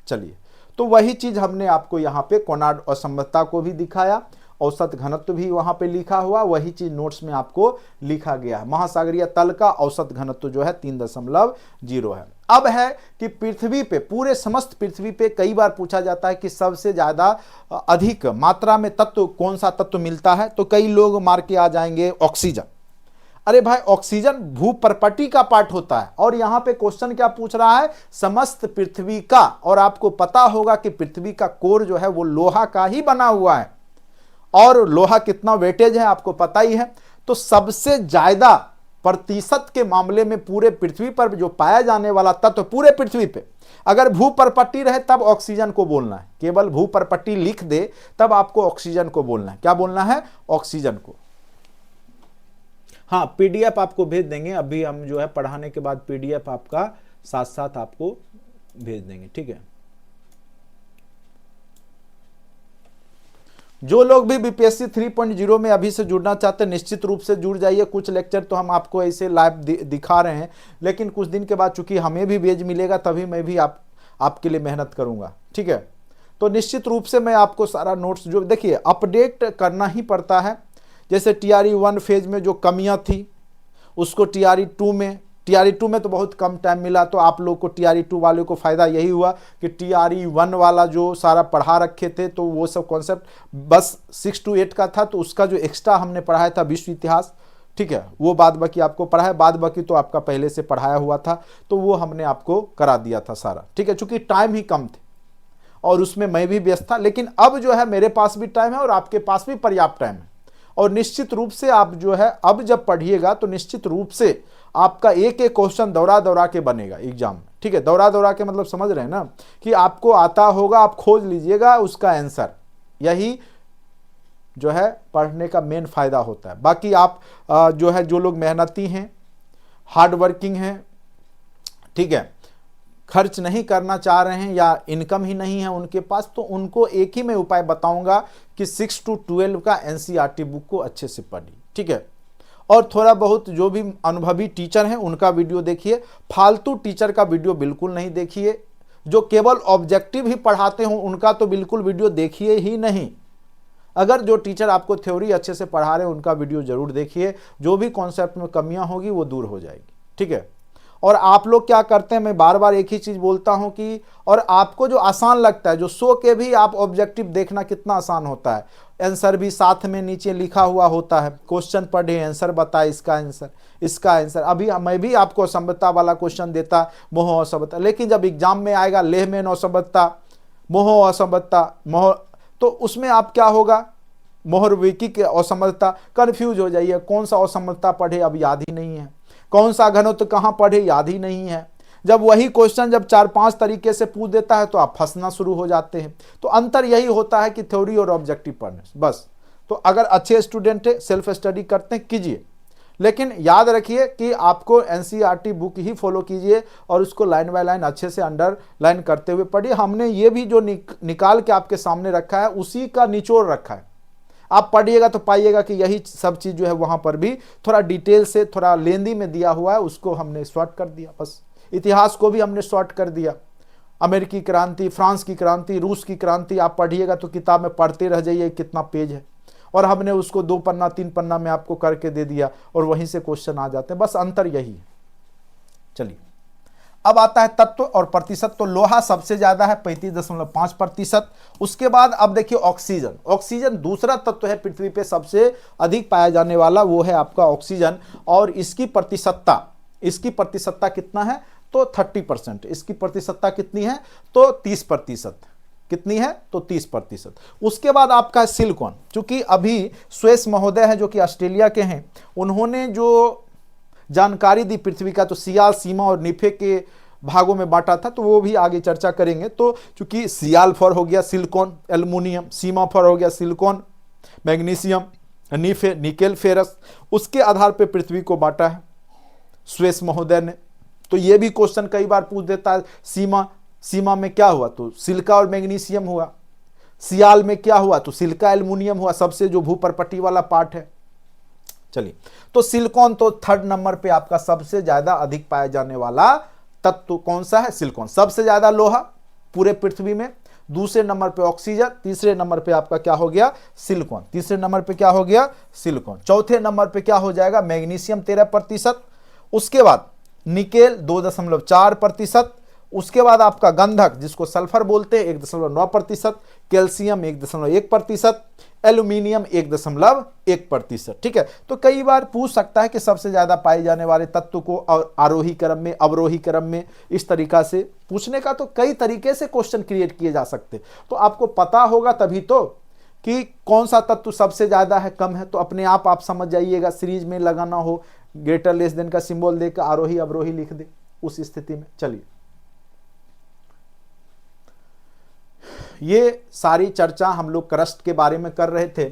चलिए, तो वही चीज हमने आपको यहां पे कोनार्ड असंबद्धता को भी दिखाया, औसत घनत्व भी वहां पे लिखा हुआ, वही चीज नोट्स में आपको लिखा गया है। महासागरीय तल का औसत घनत्व जो है 3.0 है। अब है कि पृथ्वी पे, पूरे समस्त पृथ्वी पे कई बार पूछा जाता है कि सबसे ज्यादा अधिक मात्रा में तत्व कौन सा तत्व मिलता है, तो कई लोग मार के आ जाएंगे ऑक्सीजन। अरे भाई, ऑक्सीजन भूपर्पट्टी का पार्ट होता है, और यहां पे क्वेश्चन क्या पूछ रहा है? समस्त पृथ्वी का। और आपको पता होगा कि पृथ्वी का कोर जो है वो लोहा का ही बना हुआ है, और लोहा कितना वेटेज है आपको पता ही है। तो सबसे ज्यादा प्रतिशत के मामले में पूरे पृथ्वी पर जो पाया जाने वाला तत्व पूरे पृथ्वी पे, अगर भूपर्पट्टी रहे तब ऑक्सीजन को बोलना है, केवल भूपर्पट्टी लिख दे तब आपको ऑक्सीजन को बोलना है। क्या बोलना है? ऑक्सीजन को। हाँ, पीडीएफ आपको भेज देंगे, अभी हम जो है पढ़ाने के बाद पीडीएफ आपका साथ साथ आपको भेज देंगे, ठीक है। जो लोग भी बीपीएससी 3.0 में अभी से जुड़ना चाहते हैं निश्चित रूप से जुड़ जाइए। कुछ लेक्चर तो हम आपको ऐसे लाइव दिखा रहे हैं, लेकिन कुछ दिन के बाद चूंकि हमें भी बेज मिलेगा तभी मैं भी आपके लिए मेहनत करूंगा, ठीक है। तो निश्चित रूप से मैं आपको सारा नोट्स जो देखिए अपडेट करना ही पड़ता है। जैसे TRE 1 फेज में जो कमियां थी उसको TRE 2 में तो बहुत कम टाइम मिला, तो आप लोग को TRE 2 वाले को फ़ायदा यही हुआ कि TRE 1 वाला जो सारा पढ़ा रखे थे तो वो सब कॉन्सेप्ट बस 6 to 8 का था, तो उसका जो एक्स्ट्रा हमने पढ़ाया था विश्व इतिहास, ठीक है, वो बाद बाकी आपको पढ़ाया, बाद बाकी तो आपका पहले से पढ़ाया हुआ था, तो वो हमने आपको करा दिया था सारा, ठीक है, चूँकि टाइम ही कम थे। और उसमें मैं भी व्यस्त था। लेकिन अब जो है मेरे पास भी टाइम है और आपके पास भी पर्याप्त टाइम है, और निश्चित रूप से आप जो है अब जब पढ़िएगा तो निश्चित रूप से आपका एक एक क्वेश्चन दौरा दौरा के बनेगा एग्जाम में। ठीक है, दौरा दौरा के मतलब समझ रहे हैं ना, कि आपको आता होगा, आप खोज लीजिएगा उसका आंसर। यही जो है पढ़ने का मेन फायदा होता है। बाकी आप जो है, जो लोग मेहनती हैं, हार्ड वर्किंग हैं, ठीक है, खर्च नहीं करना चाह रहे हैं या इनकम ही नहीं है उनके पास, तो उनको एक ही मैं उपाय बताऊंगा कि 6 to 12 का एनसीईआरटी बुक को अच्छे से पढ़िए। ठीक है, और थोड़ा बहुत जो भी अनुभवी टीचर हैं उनका वीडियो देखिए, फालतू टीचर का वीडियो बिल्कुल नहीं देखिए। जो केवल ऑब्जेक्टिव ही पढ़ाते हो उनका तो बिल्कुल वीडियो देखिए ही नहीं। अगर जो टीचर आपको थ्योरी अच्छे से पढ़ा रहे हैं उनका वीडियो जरूर देखिए, जो भी कॉन्सेप्ट में कमियां होगी वो दूर हो जाएगी। ठीक है, और आप लोग क्या करते हैं, मैं बार बार एक ही चीज बोलता हूं कि, और आपको जो आसान लगता है, जो सो के भी आप ऑब्जेक्टिव देखना कितना आसान होता है, आंसर भी साथ में नीचे लिखा हुआ होता है, क्वेश्चन पढ़े, आंसर बताए, इसका आंसर, इसका आंसर। अभी मैं भी आपको असंबद्धता वाला क्वेश्चन देता, मोह असंबद्धता, लेकिन जब एग्जाम में आएगा लेह में असंबद्धता, मोह असंबद्धता, मोह, तो उसमें आप क्या होगा, मोहर विकी के असंबद्धता, कंफ्यूज हो जाइए, कौन सा असंबद्धता पढ़े अब याद ही नहीं है, कौन सा घनत्व कहां पढ़े याद ही नहीं है। जब वही क्वेश्चन जब 4-5 तरीके से पूछ देता है तो आप फंसना शुरू हो जाते हैं। तो अंतर यही होता है कि थ्योरी और ऑब्जेक्टिव पढ़ने से, बस। तो अगर अच्छे स्टूडेंट है, सेल्फ स्टडी करते हैं, कीजिए, लेकिन याद रखिए कि आपको एनसीईआरटी बुक ही फॉलो कीजिए और उसको लाइन बाय लाइन अच्छे से अंडरलाइन करते हुए पढ़िए। हमने ये भी जो निकाल के आपके सामने रखा है उसी का निचोड़ रखा है। आप पढ़िएगा तो पाइएगा कि यही सब चीज जो है वहां पर भी थोड़ा डिटेल से, थोड़ा लेंदी में दिया हुआ है, उसको हमने शॉर्ट कर दिया। बस इतिहास को भी हमने शॉर्ट कर दिया। अमेरिकी क्रांति, फ्रांस की क्रांति, रूस की क्रांति आप पढ़िएगा तो किताब में पढ़ते रह जाइए कितना पेज है, और हमने उसको 2 पन्ना 3 पन्ना में आपको करके दे दिया और वहीं से क्वेश्चन आ जाते हैं। बस अंतर यही है। चलिए, अब आता है तत्व और प्रतिशत। तो लोहा सबसे ज्यादा है 35.5%। उसके बाद अब देखिए ऑक्सीजन। ऑक्सीजन दूसरा तत्व है पृथ्वी पे सबसे अधिक पाया जाने वाला, वो है आपका ऑक्सीजन, और इसकी प्रतिशतता कितना है, तो 30%। इसकी प्रतिशतता कितनी है, तो 30%। कितनी है, तो 30%। उसके बाद आपका सिलिकॉन, चूंकि अभी स्वेस महोदय है जो कि ऑस्ट्रेलिया के हैं, उन्होंने जो जानकारी दी पृथ्वी का, तो सियाल, सीमा और निफे के भागों में बांटा था, तो वो भी आगे चर्चा करेंगे। तो चूंकि सियाल फॉर हो गया सिलिकॉन एल्युमिनियम, सीमा फॉर हो गया सिलिकॉन मैग्नीशियम, निफे निकेल फेरस, उसके आधार पर पृथ्वी को बांटा है स्वेस महोदय ने। तो ये भी क्वेश्चन कई बार पूछ देता है, सीमा में क्या हुआ, तो सिलिका और मैग्नीशियम हुआ। सियाल में क्या हुआ, तो सिलिका एल्युमिनियम हुआ, सबसे जो भूपरपट्टी वाला पार्ट है। चलिए, तो सिलिकॉन तो 3rd नंबर पे आपका सबसे ज्यादा अधिक पाया जाने वाला तत्व कौन सा है, सिलिकॉन। सबसे ज्यादा लोहा पूरे पृथ्वी में, दूसरे नंबर पे ऑक्सीजन, तीसरे नंबर पे आपका क्या हो गया, सिलिकॉन। तीसरे नंबर पे क्या हो गया, सिलिकॉन। चौथे नंबर पे क्या हो जाएगा, मैग्नीशियम 13%। उसके बाद निकेल 2.4%। उसके बाद आपका गंधक जिसको सल्फर बोलते हैं 1.9%, कैल्शियम 1.1%, एल्यूमिनियम 1.1%। ठीक है, तो कई बार पूछ सकता है कि सबसे ज्यादा पाए जाने वाले तत्व को आरोही क्रम में, अवरोही क्रम में, इस तरीका से पूछने का तो कई तरीके से क्वेश्चन क्रिएट किए जा सकते। तो आपको पता होगा तभी तो कि कौन सा तत्व सबसे ज्यादा है, कम है, तो अपने आप समझ जाइएगा। सीरीज में लगाना हो, ग्रेटर लेस देन का सिंबल देकर आरोही अवरोही लिख दे उस स्थिति में। चलिए, ये सारी चर्चा हम लोग क्रस्ट के बारे में कर रहे थे।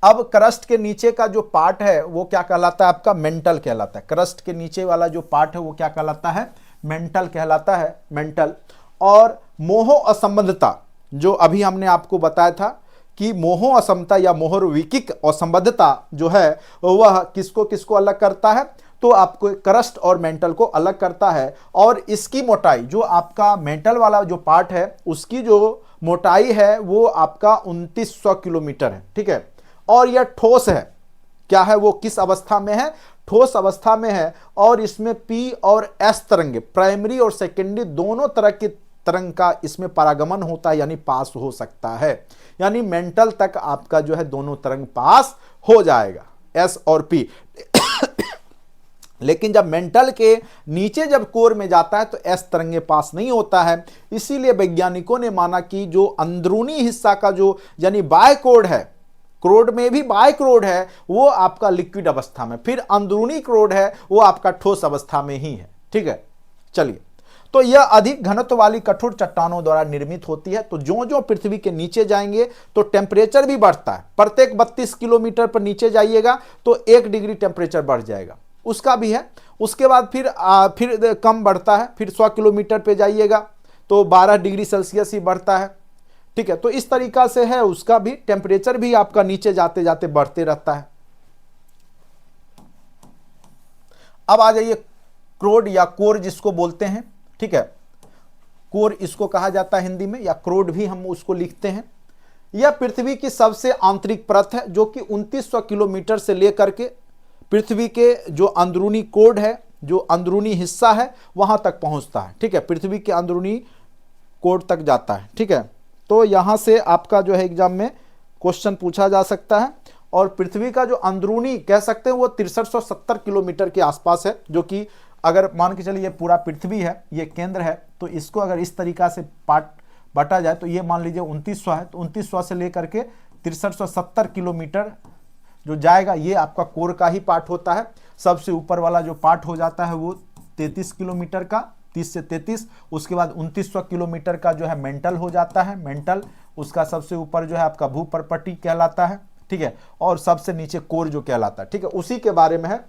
अब क्रस्ट के नीचे का जो पार्ट है वो क्या कहलाता है, आपका मेंटल कहलाता है। क्रस्ट के नीचे वाला जो पार्ट है वो क्या कहलाता है, मेंटल कहलाता है, मेंटल। और मोह असंबद्धता, जो अभी हमने आपको बताया था कि मोह असमता या मोहर विकिक असंबद्धता जो है वह किसको किसको अलग करता है, तो आपको क्रस्ट और मेंटल को अलग करता है। और इसकी मोटाई, जो आपका मेंटल वाला जो पार्ट है उसकी जो मोटाई है वो आपका 2900 किलोमीटर है। ठीक है, और यह ठोस है। क्या है, वो किस अवस्था में है, ठोस अवस्था में है। और इसमें P और S तरंगे, प्राइमरी और सेकेंडरी दोनों तरह की तरंग का इसमें परागमन होता है, यानी पास हो सकता है। यानी मेंटल तक आपका जो है दोनों तरंग पास हो जाएगा, S और P। लेकिन जब मेंटल के नीचे जब कोर में जाता है तो एस तरंगे पास नहीं होता है। इसीलिए वैज्ञानिकों ने माना कि जो अंदरूनी हिस्सा का जो यानी बायकोड है, क्रोड में भी बायक्रोड है, वो आपका लिक्विड अवस्था में, फिर अंदरूनी क्रोड है वो आपका ठोस अवस्था में ही है। ठीक है, चलिए, तो यह अधिक घनत्व वाली कठोर चट्टानों द्वारा निर्मित होती है। तो जो जो पृथ्वी के नीचे जाएंगे तो टेम्परेचर भी बढ़ता है। प्रत्येक 32 किलोमीटर पर नीचे जाइएगा तो 1 डिग्री टेम्परेचर बढ़ जाएगा, उसका भी है। उसके बाद फिर कम बढ़ता है, फिर 100 किलोमीटर पे जाइएगा तो 12 डिग्री सेल्सियस ही बढ़ता है। ठीक है, तो इस तरीका से है, उसका भी टेम्परेचर भी आपका नीचे जाते जाते बढ़ते रहता है। अब आ जाइए क्रोड या कोर जिसको बोलते हैं। ठीक है, कोर इसको कहा जाता है हिंदी में, या क्रोड भी हम उसको लिखते हैं। यह पृथ्वी की सबसे आंतरिक परत है जो कि 2900 किलोमीटर से लेकर के पृथ्वी के जो अंदरूनी कोड है, जो अंदरूनी हिस्सा है, वहां तक पहुंचता है। ठीक है, पृथ्वी के अंदरूनी कोड तक जाता है। ठीक है, तो यहां से आपका जो है एग्जाम में क्वेश्चन पूछा जा सकता है। और पृथ्वी का जो अंदरूनी कह सकते हैं वो 6370 किलोमीटर के आसपास है, जो कि अगर मान के चलिए ये पूरा पृथ्वी है, ये केंद्र है, तो इसको अगर इस तरीका से बांटा जाए तो ये मान लीजिए 2900 है, तो 2900 से लेकर के 6370 किलोमीटर जो जाएगा ये आपका कोर का ही पार्ट होता है। सबसे ऊपर वाला जो पार्ट हो जाता है वो 33 किलोमीटर का, 30 से 33, उसके बाद 2900 किलोमीटर का जो है मेंटल हो जाता है। मेंटल उसका सबसे ऊपर जो है आपका भूपर्पटी कहलाता है। ठीक है, और सबसे नीचे कोर जो कहलाता है। ठीक है, उसी के बारे में है।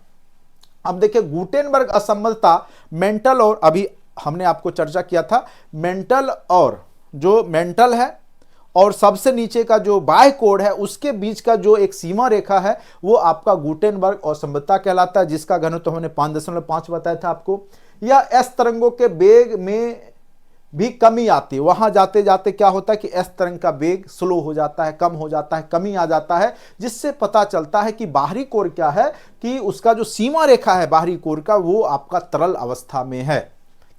अब देखिए गुटेनबर्ग असमर्थता मेंटल, और अभी हमने आपको चर्चा किया था मेंटल, और जो मेंटल है और सबसे नीचे का जो बाह्य कोड है उसके बीच का जो एक सीमा रेखा है वो आपका गुटेनबर्ग असमर्थता कहलाता है, जिसका घनत्व हमने 5.5 बताया था आपको। यह एस तरंगों के वेग में भी कमी आती है। वहां जाते जाते क्या होता है कि एस तरंग का वेग स्लो हो जाता है, कम हो जाता है, कमी आ जाता है, जिससे पता चलता है कि बाहरी कोर क्या है, कि उसका जो सीमा रेखा है बाहरी कोर का वो आपका तरल अवस्था में है।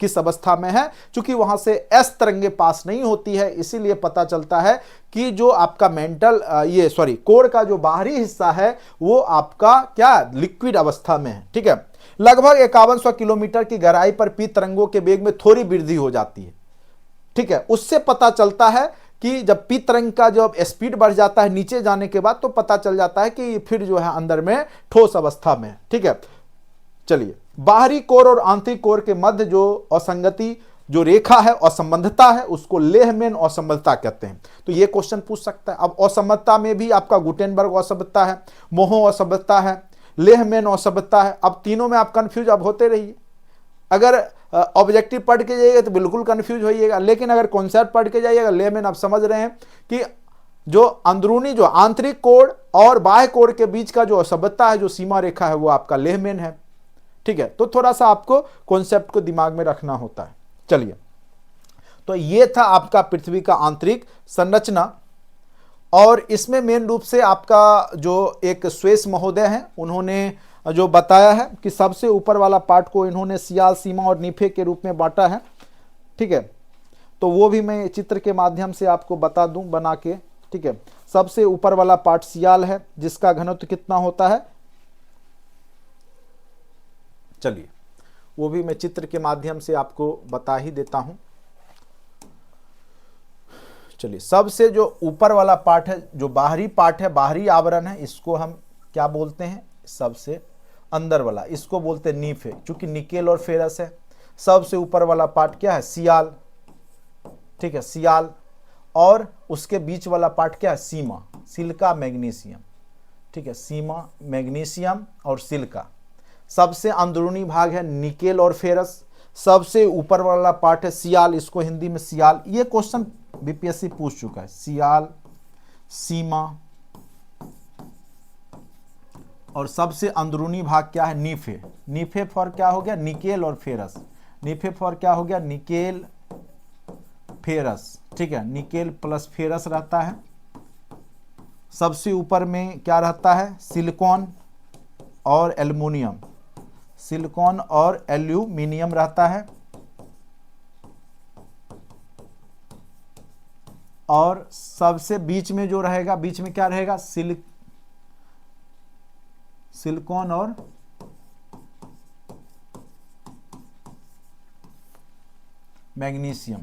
किस अवस्था में है? क्योंकि वहां से एस तरंगे पास नहीं होती है, इसीलिए पता चलता है कि जो आपका मेंटल कोर का जो बाहरी हिस्सा है वो आपका क्या लिक्विड अवस्था में है। ठीक है, लगभग 5100 किलोमीटर की गहराई पर पी तरंगों के वेग में थोड़ी वृद्धि हो जाती है। ठीक है, उससे पता चलता है कि जब पी तरंग का जब स्पीड बढ़ जाता है नीचे जाने के बाद तो पता चल जाता है कि फिर जो है अंदर में ठोस अवस्था में। ठीक है, चलिए, बाहरी कोर और आंतरिक कोर के मध्य जो असंगति जो रेखा है, असंबंधता है, उसको लेहमैन असंबंधता कहते हैं। तो ये क्वेश्चन पूछ सकता है। अब असंबंधता में भी आपका गुटेनबर्ग असंबंधता है, मोहो असंबंधता है, लेहमैन असंबंधता है। अब तीनों में आप कंफ्यूज अब होते रहिए। अगर ऑब्जेक्टिव पढ़ के जाइएगा तो बिल्कुल कंफ्यूज होइएगा, लेकिन अगर कॉन्सेप्ट पढ़ के जाइएगा, लेमैन आप समझ रहे हैं कि जो अंदरूनी जो आंतरिक कोड और बाह्य कोड के बीच का जो असंबंधता है, जो सीमा रेखा है, वो आपका लेहमैन है। ठीक है, तो थोड़ा सा आपको कॉन्सेप्ट को दिमाग में रखना होता है। चलिए, तो ये था आपका पृथ्वी का आंतरिक संरचना, और इसमें मेन रूप से आपका जो एक स्वेस महोदय हैं उन्होंने जो बताया है कि सबसे ऊपर वाला पार्ट को इन्होंने सियाल, सीमा और नीफे के रूप में बांटा है। ठीक है, तो वो भी मैं चित्र के माध्यम से आपको बता दूं बना के। ठीक है, सबसे ऊपर वाला पार्ट सियाल है, जिसका घनत्व कितना होता है, चलिए वो भी मैं चित्र के माध्यम से आपको बता ही देता हूं। चलिए, सबसे जो ऊपर वाला पार्ट है, जो बाहरी पार्ट है, बाहरी आवरण है, इसको हम क्या बोलते हैं, सबसे अंदर वाला इसको बोलते हैं नीफे, क्योंकि निकेल और फेरस है। सबसे ऊपर वाला पार्ट क्या है, सियाल। ठीक है, सियाल, और उसके बीच वाला पार्ट क्या है, सीमा, सिलिका, मैग्नीशियम। ठीक है, सीमा, मैग्नीशियम और सिलिका। सबसे अंदरूनी भाग है निकेल और फेरस। सबसे ऊपर वाला पार्ट है सियाल, इसको हिंदी में सियाल, ये क्वेश्चन बीपीएससी पूछ चुका है, सियाल, सीमा, और सबसे अंदरूनी भाग क्या है, नीफे। नीफे फॉर क्या हो गया, निकेल और फेरस। नीफे फॉर क्या हो गया, निकेल, फेरस। ठीक है, निकेल प्लस फेरस रहता है। सबसे ऊपर में क्या रहता है, सिलिकॉन और एल्युमिनियम। सिलिकॉन और एल्यूमिनियम रहता है। और सबसे बीच में जो रहेगा, बीच में क्या रहेगा, सिलिकॉन और मैग्नीशियम,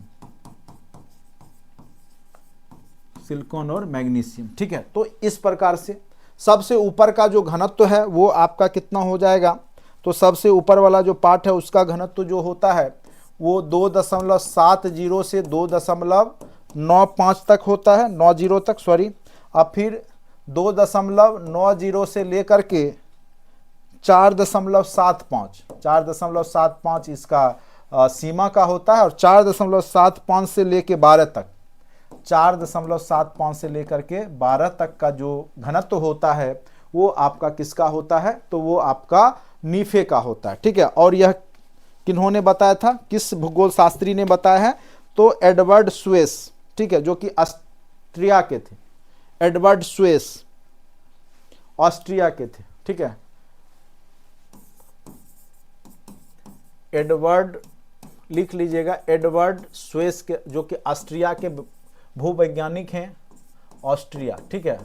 सिलिकॉन और मैग्नीशियम। ठीक है, तो इस प्रकार से सबसे ऊपर का जो घनत्व है वो आपका कितना हो जाएगा, तो सबसे ऊपर वाला जो पार्ट है उसका घनत्व जो होता है वो 2.70 से 2.95 तक होता है, 90 तक, सॉरी। अब फिर 2.90 से लेकर के 4.75 इसका सीमा का होता है, और 4.75 से लेके 12 तक, 4.75 से लेकर के 12 तक का जो घनत्व होता है वो आपका किसका होता है, तो वो आपका नीफे का होता है। ठीक है, और यह किन्होंने बताया था, किस भूगोल शास्त्री ने बताया है, तो एडवर्ड स्वेस। ठीक है, जो कि ऑस्ट्रिया के थे, एडवर्ड स्वेस ऑस्ट्रिया के थे। ठीक है, एडवर्ड लिख लीजिएगा, एडवर्ड स्वेस के, जो कि ऑस्ट्रिया के भूवैज्ञानिक हैं, ऑस्ट्रिया। ठीक है,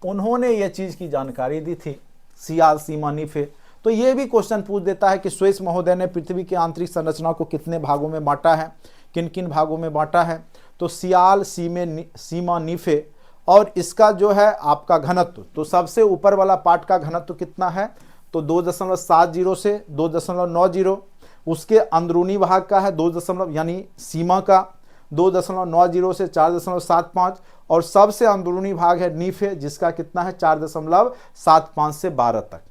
उन्होंने ये चीज की जानकारी दी थी, सियाल, सीमा, नीफे। तो ये भी क्वेश्चन पूछ देता है कि स्वेस महोदय ने पृथ्वी की आंतरिक संरचना को कितने भागों में बांटा है, किन किन भागों में बांटा है, तो सियाल, सीमा, नीफे, और इसका जो है आपका घनत्व, तो सबसे ऊपर वाला पार्ट का घनत्व कितना है, तो 2.70 से 2.90, उसके अंदरूनी भाग का है 2 यानी सीमा का 2.90 से 4.75, और सबसे अंदरूनी भाग है नीफे, जिसका कितना है 4.75 से 12 तक।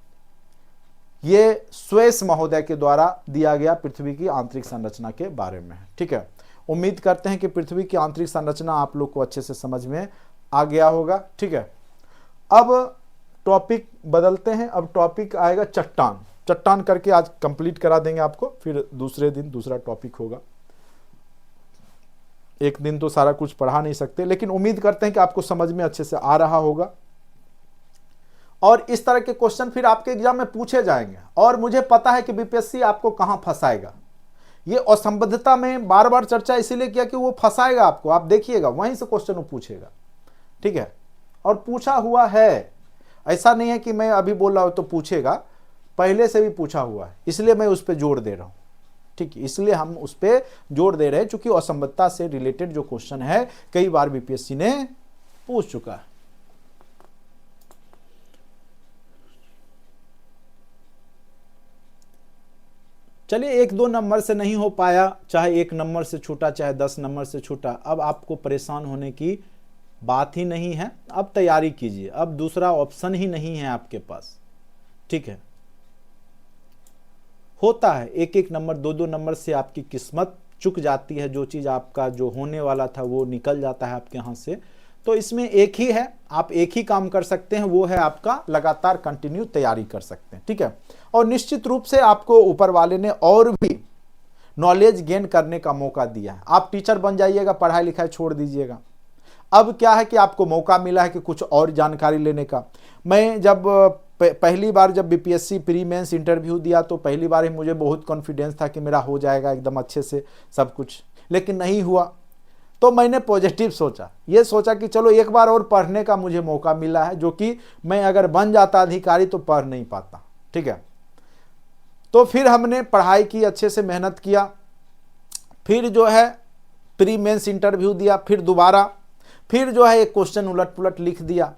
ये स्वेस महोदय के द्वारा दिया गया पृथ्वी की आंतरिक संरचना के बारे में है। ठीक है, उम्मीद करते हैं कि पृथ्वी की आंतरिक संरचना आप लोग को अच्छे से समझ में आ गया होगा। ठीक है, अब टॉपिक बदलते हैं, अब टॉपिक आएगा चट्टान। चट्टान करके आज कंप्लीट करा देंगे आपको, फिर दूसरे दिन दूसरा टॉपिक होगा। एक दिन तो सारा कुछ पढ़ा नहीं सकते, लेकिन उम्मीद करते हैं कि आपको समझ में अच्छे से आ रहा होगा। और इस तरह के क्वेश्चन फिर आपके एग्जाम में पूछे जाएंगे, और मुझे पता है कि बीपीएससी आपको कहां फंसाएगा। ये असंबद्धता में बार बार चर्चा इसीलिए किया कि वो फंसाएगा आपको, आप देखिएगा वहीं से क्वेश्चन वो पूछेगा। ठीक है, और पूछा हुआ है, ऐसा नहीं है कि मैं अभी बोल रहा हूं तो पूछेगा, पहले से भी पूछा हुआ है, इसलिए मैं उस पर जोर दे रहा हूं। ठीक है, इसलिए हम उस पर जोर दे रहे हैं, चूंकि असंबद्धता से रिलेटेड जो क्वेश्चन है कई बार बीपीएससी ने पूछ चुका है। चलिए, 1-2 नंबर से नहीं हो पाया, चाहे 1 नंबर से छूटा, चाहे 10 नंबर से छूटा, अब आपको परेशान होने की बात ही नहीं है। अब तैयारी कीजिए, अब दूसरा ऑप्शन ही नहीं है आपके पास। ठीक है, होता है 1-1 नंबर, 2-2 नंबर से आपकी किस्मत चुक जाती है, जो चीज़ आपका जो होने वाला था वो निकल जाता है आपके हाथ से। तो इसमें एक ही है, आप एक ही काम कर सकते हैं, वो है आपका लगातार कंटिन्यू तैयारी कर सकते हैं। ठीक है, और निश्चित रूप से आपको ऊपर वाले ने और भी नॉलेज गेन करने का मौका दिया है। आप टीचर बन जाइएगा, पढ़ाई लिखाई छोड़ दीजिएगा। अब क्या है कि आपको मौका मिला है कि कुछ और जानकारी लेने का। मैं जब पहली बार जब बीपीएससी प्री मेंस इंटरव्यू दिया, तो पहली बार ही मुझे बहुत कॉन्फिडेंस था कि मेरा हो जाएगा एकदम अच्छे से सब कुछ, लेकिन नहीं हुआ। तो मैंने पॉजिटिव सोचा, ये सोचा कि चलो एक बार और पढ़ने का मुझे मौका मिला है, जो कि मैं अगर बन जाता अधिकारी तो पढ़ नहीं पाता। ठीक है, तो फिर हमने पढ़ाई की, अच्छे से मेहनत किया, फिर जो है प्री मेंस इंटरव्यू दिया, फिर दोबारा, फिर जो है एक क्वेश्चन उलट पुलट लिख दिया,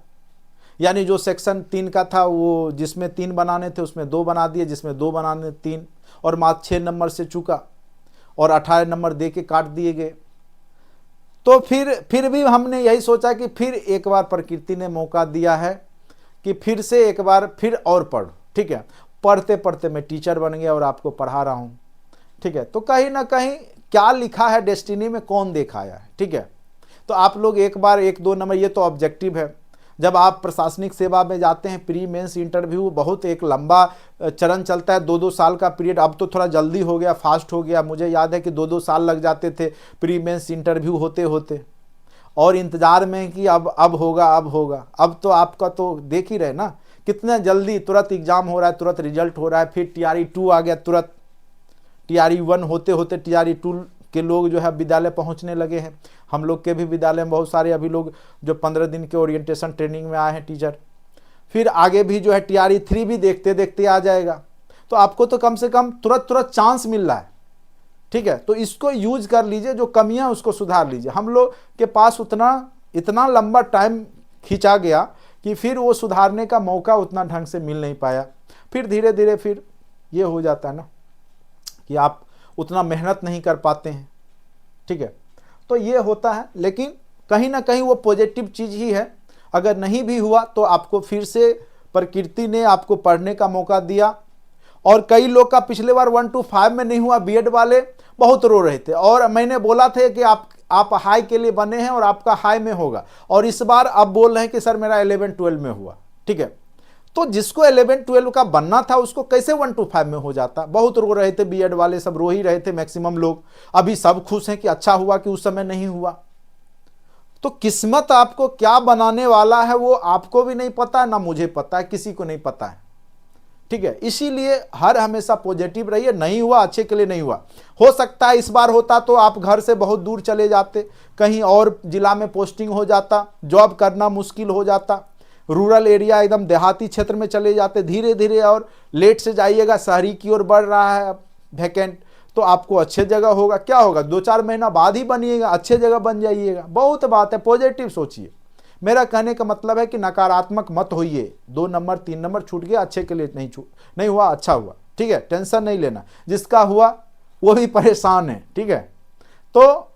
यानी जो सेक्शन 3 का था वो जिसमें 3 बनाने थे उसमें 2 बना दिए, जिसमें 2 बनाने 3, और मात्र 6 नंबर से चूका, और 18 नंबर दे के काट दिए गए। तो फिर भी हमने यही सोचा कि फिर एक बार प्रकृति ने मौका दिया है कि फिर से एक बार फिर और पढ़। ठीक है, पढ़ते पढ़ते मैं टीचर बन गया और आपको पढ़ा रहा हूँ। ठीक है, तो कहीं ना कहीं क्या लिखा है डेस्टिनी में कौन दिखाया है। ठीक है, तो आप लोग एक बार 1-2 नंबर, ये तो ऑब्जेक्टिव है। जब आप प्रशासनिक सेवा में जाते हैं, प्री मेंस इंटरव्यू बहुत एक लंबा चरण चलता है, 2-2 साल का पीरियड। अब तो थोड़ा जल्दी हो गया, फास्ट हो गया। मुझे याद है कि 2-2 साल लग जाते थे प्री मेंस इंटरव्यू होते होते, और इंतजार में कि अब होगा, अब होगा। अब तो आपका तो देख ही रहे ना कितना जल्दी, तुरंत एग्जाम हो रहा है, तुरंत रिजल्ट हो रहा है। फिर TRE 2 आ गया, तुरंत TRE 1 होते होते TRE 2 के लोग जो है विद्यालय पहुंचने लगे हैं। हम लोग के भी विद्यालय में बहुत सारे अभी लोग जो 15 दिन के ओरिएंटेशन ट्रेनिंग में आए हैं टीचर। फिर आगे भी जो है TRE 3 भी देखते देखते आ जाएगा। तो आपको तो कम से कम तुरंत चांस मिल रहा है ठीक है, तो इसको यूज कर लीजिए, जो कमियां उसको सुधार लीजिए। हम लोग के पास इतना लंबा टाइम खींचा गया कि फिर वो सुधारने का मौका उतना ढंग से मिल नहीं पाया। फिर धीरे धीरे फिर ये हो जाता है ना कि आप उतना मेहनत नहीं कर पाते हैं, ठीक है, तो ये होता है। लेकिन कहीं ना कहीं वो पॉजिटिव चीज़ ही है। अगर नहीं भी हुआ तो आपको फिर से प्रकृति ने आपको पढ़ने का मौका दिया। और कई लोग का पिछले बार 1 to 5 में नहीं हुआ, बीएड वाले बहुत रो रहे थे, और मैंने बोला था कि आप हाई के लिए बने हैं और आपका हाई में होगा, और इस बार अब बोल रहे हैं कि सर मेरा 11-12 में हुआ, ठीक है। तो जिसको 11-12 का बनना था उसको कैसे 1 to 5 में हो जाता। बहुत रो रहे थे, बीएड वाले सब रो ही रहे थे मैक्सिमम लोग। अभी सब खुश हैं कि अच्छा हुआ कि उस समय नहीं हुआ। तो किस्मत आपको क्या बनाने वाला है वो आपको भी नहीं पता, ना मुझे पता है, किसी को नहीं पता है, ठीक है। इसीलिए हर हमेशा पॉजिटिव रहिए। नहीं हुआ अच्छे के लिए नहीं हुआ, हो सकता है इस बार होता तो आप घर से बहुत दूर चले जाते, कहीं और जिला में पोस्टिंग हो जाता, जॉब करना मुश्किल हो जाता, रूरल एरिया एकदम देहाती क्षेत्र में चले जाते। धीरे धीरे और लेट से जाइएगा, शहरी की ओर बढ़ रहा है वैकेंट, तो आपको अच्छे जगह होगा। क्या होगा, 2-4 महीना बाद ही बनिएगा, अच्छे जगह बन जाइएगा। बहुत बात है, पॉजिटिव सोचिए। मेरा कहने का मतलब है कि नकारात्मक मत होइए। 2 नंबर 3 नंबर छूट गया, अच्छे के लिए नहीं हुआ, अच्छा हुआ, ठीक है, टेंशन नहीं लेना। जिसका हुआ वो भी परेशान है, ठीक है। तो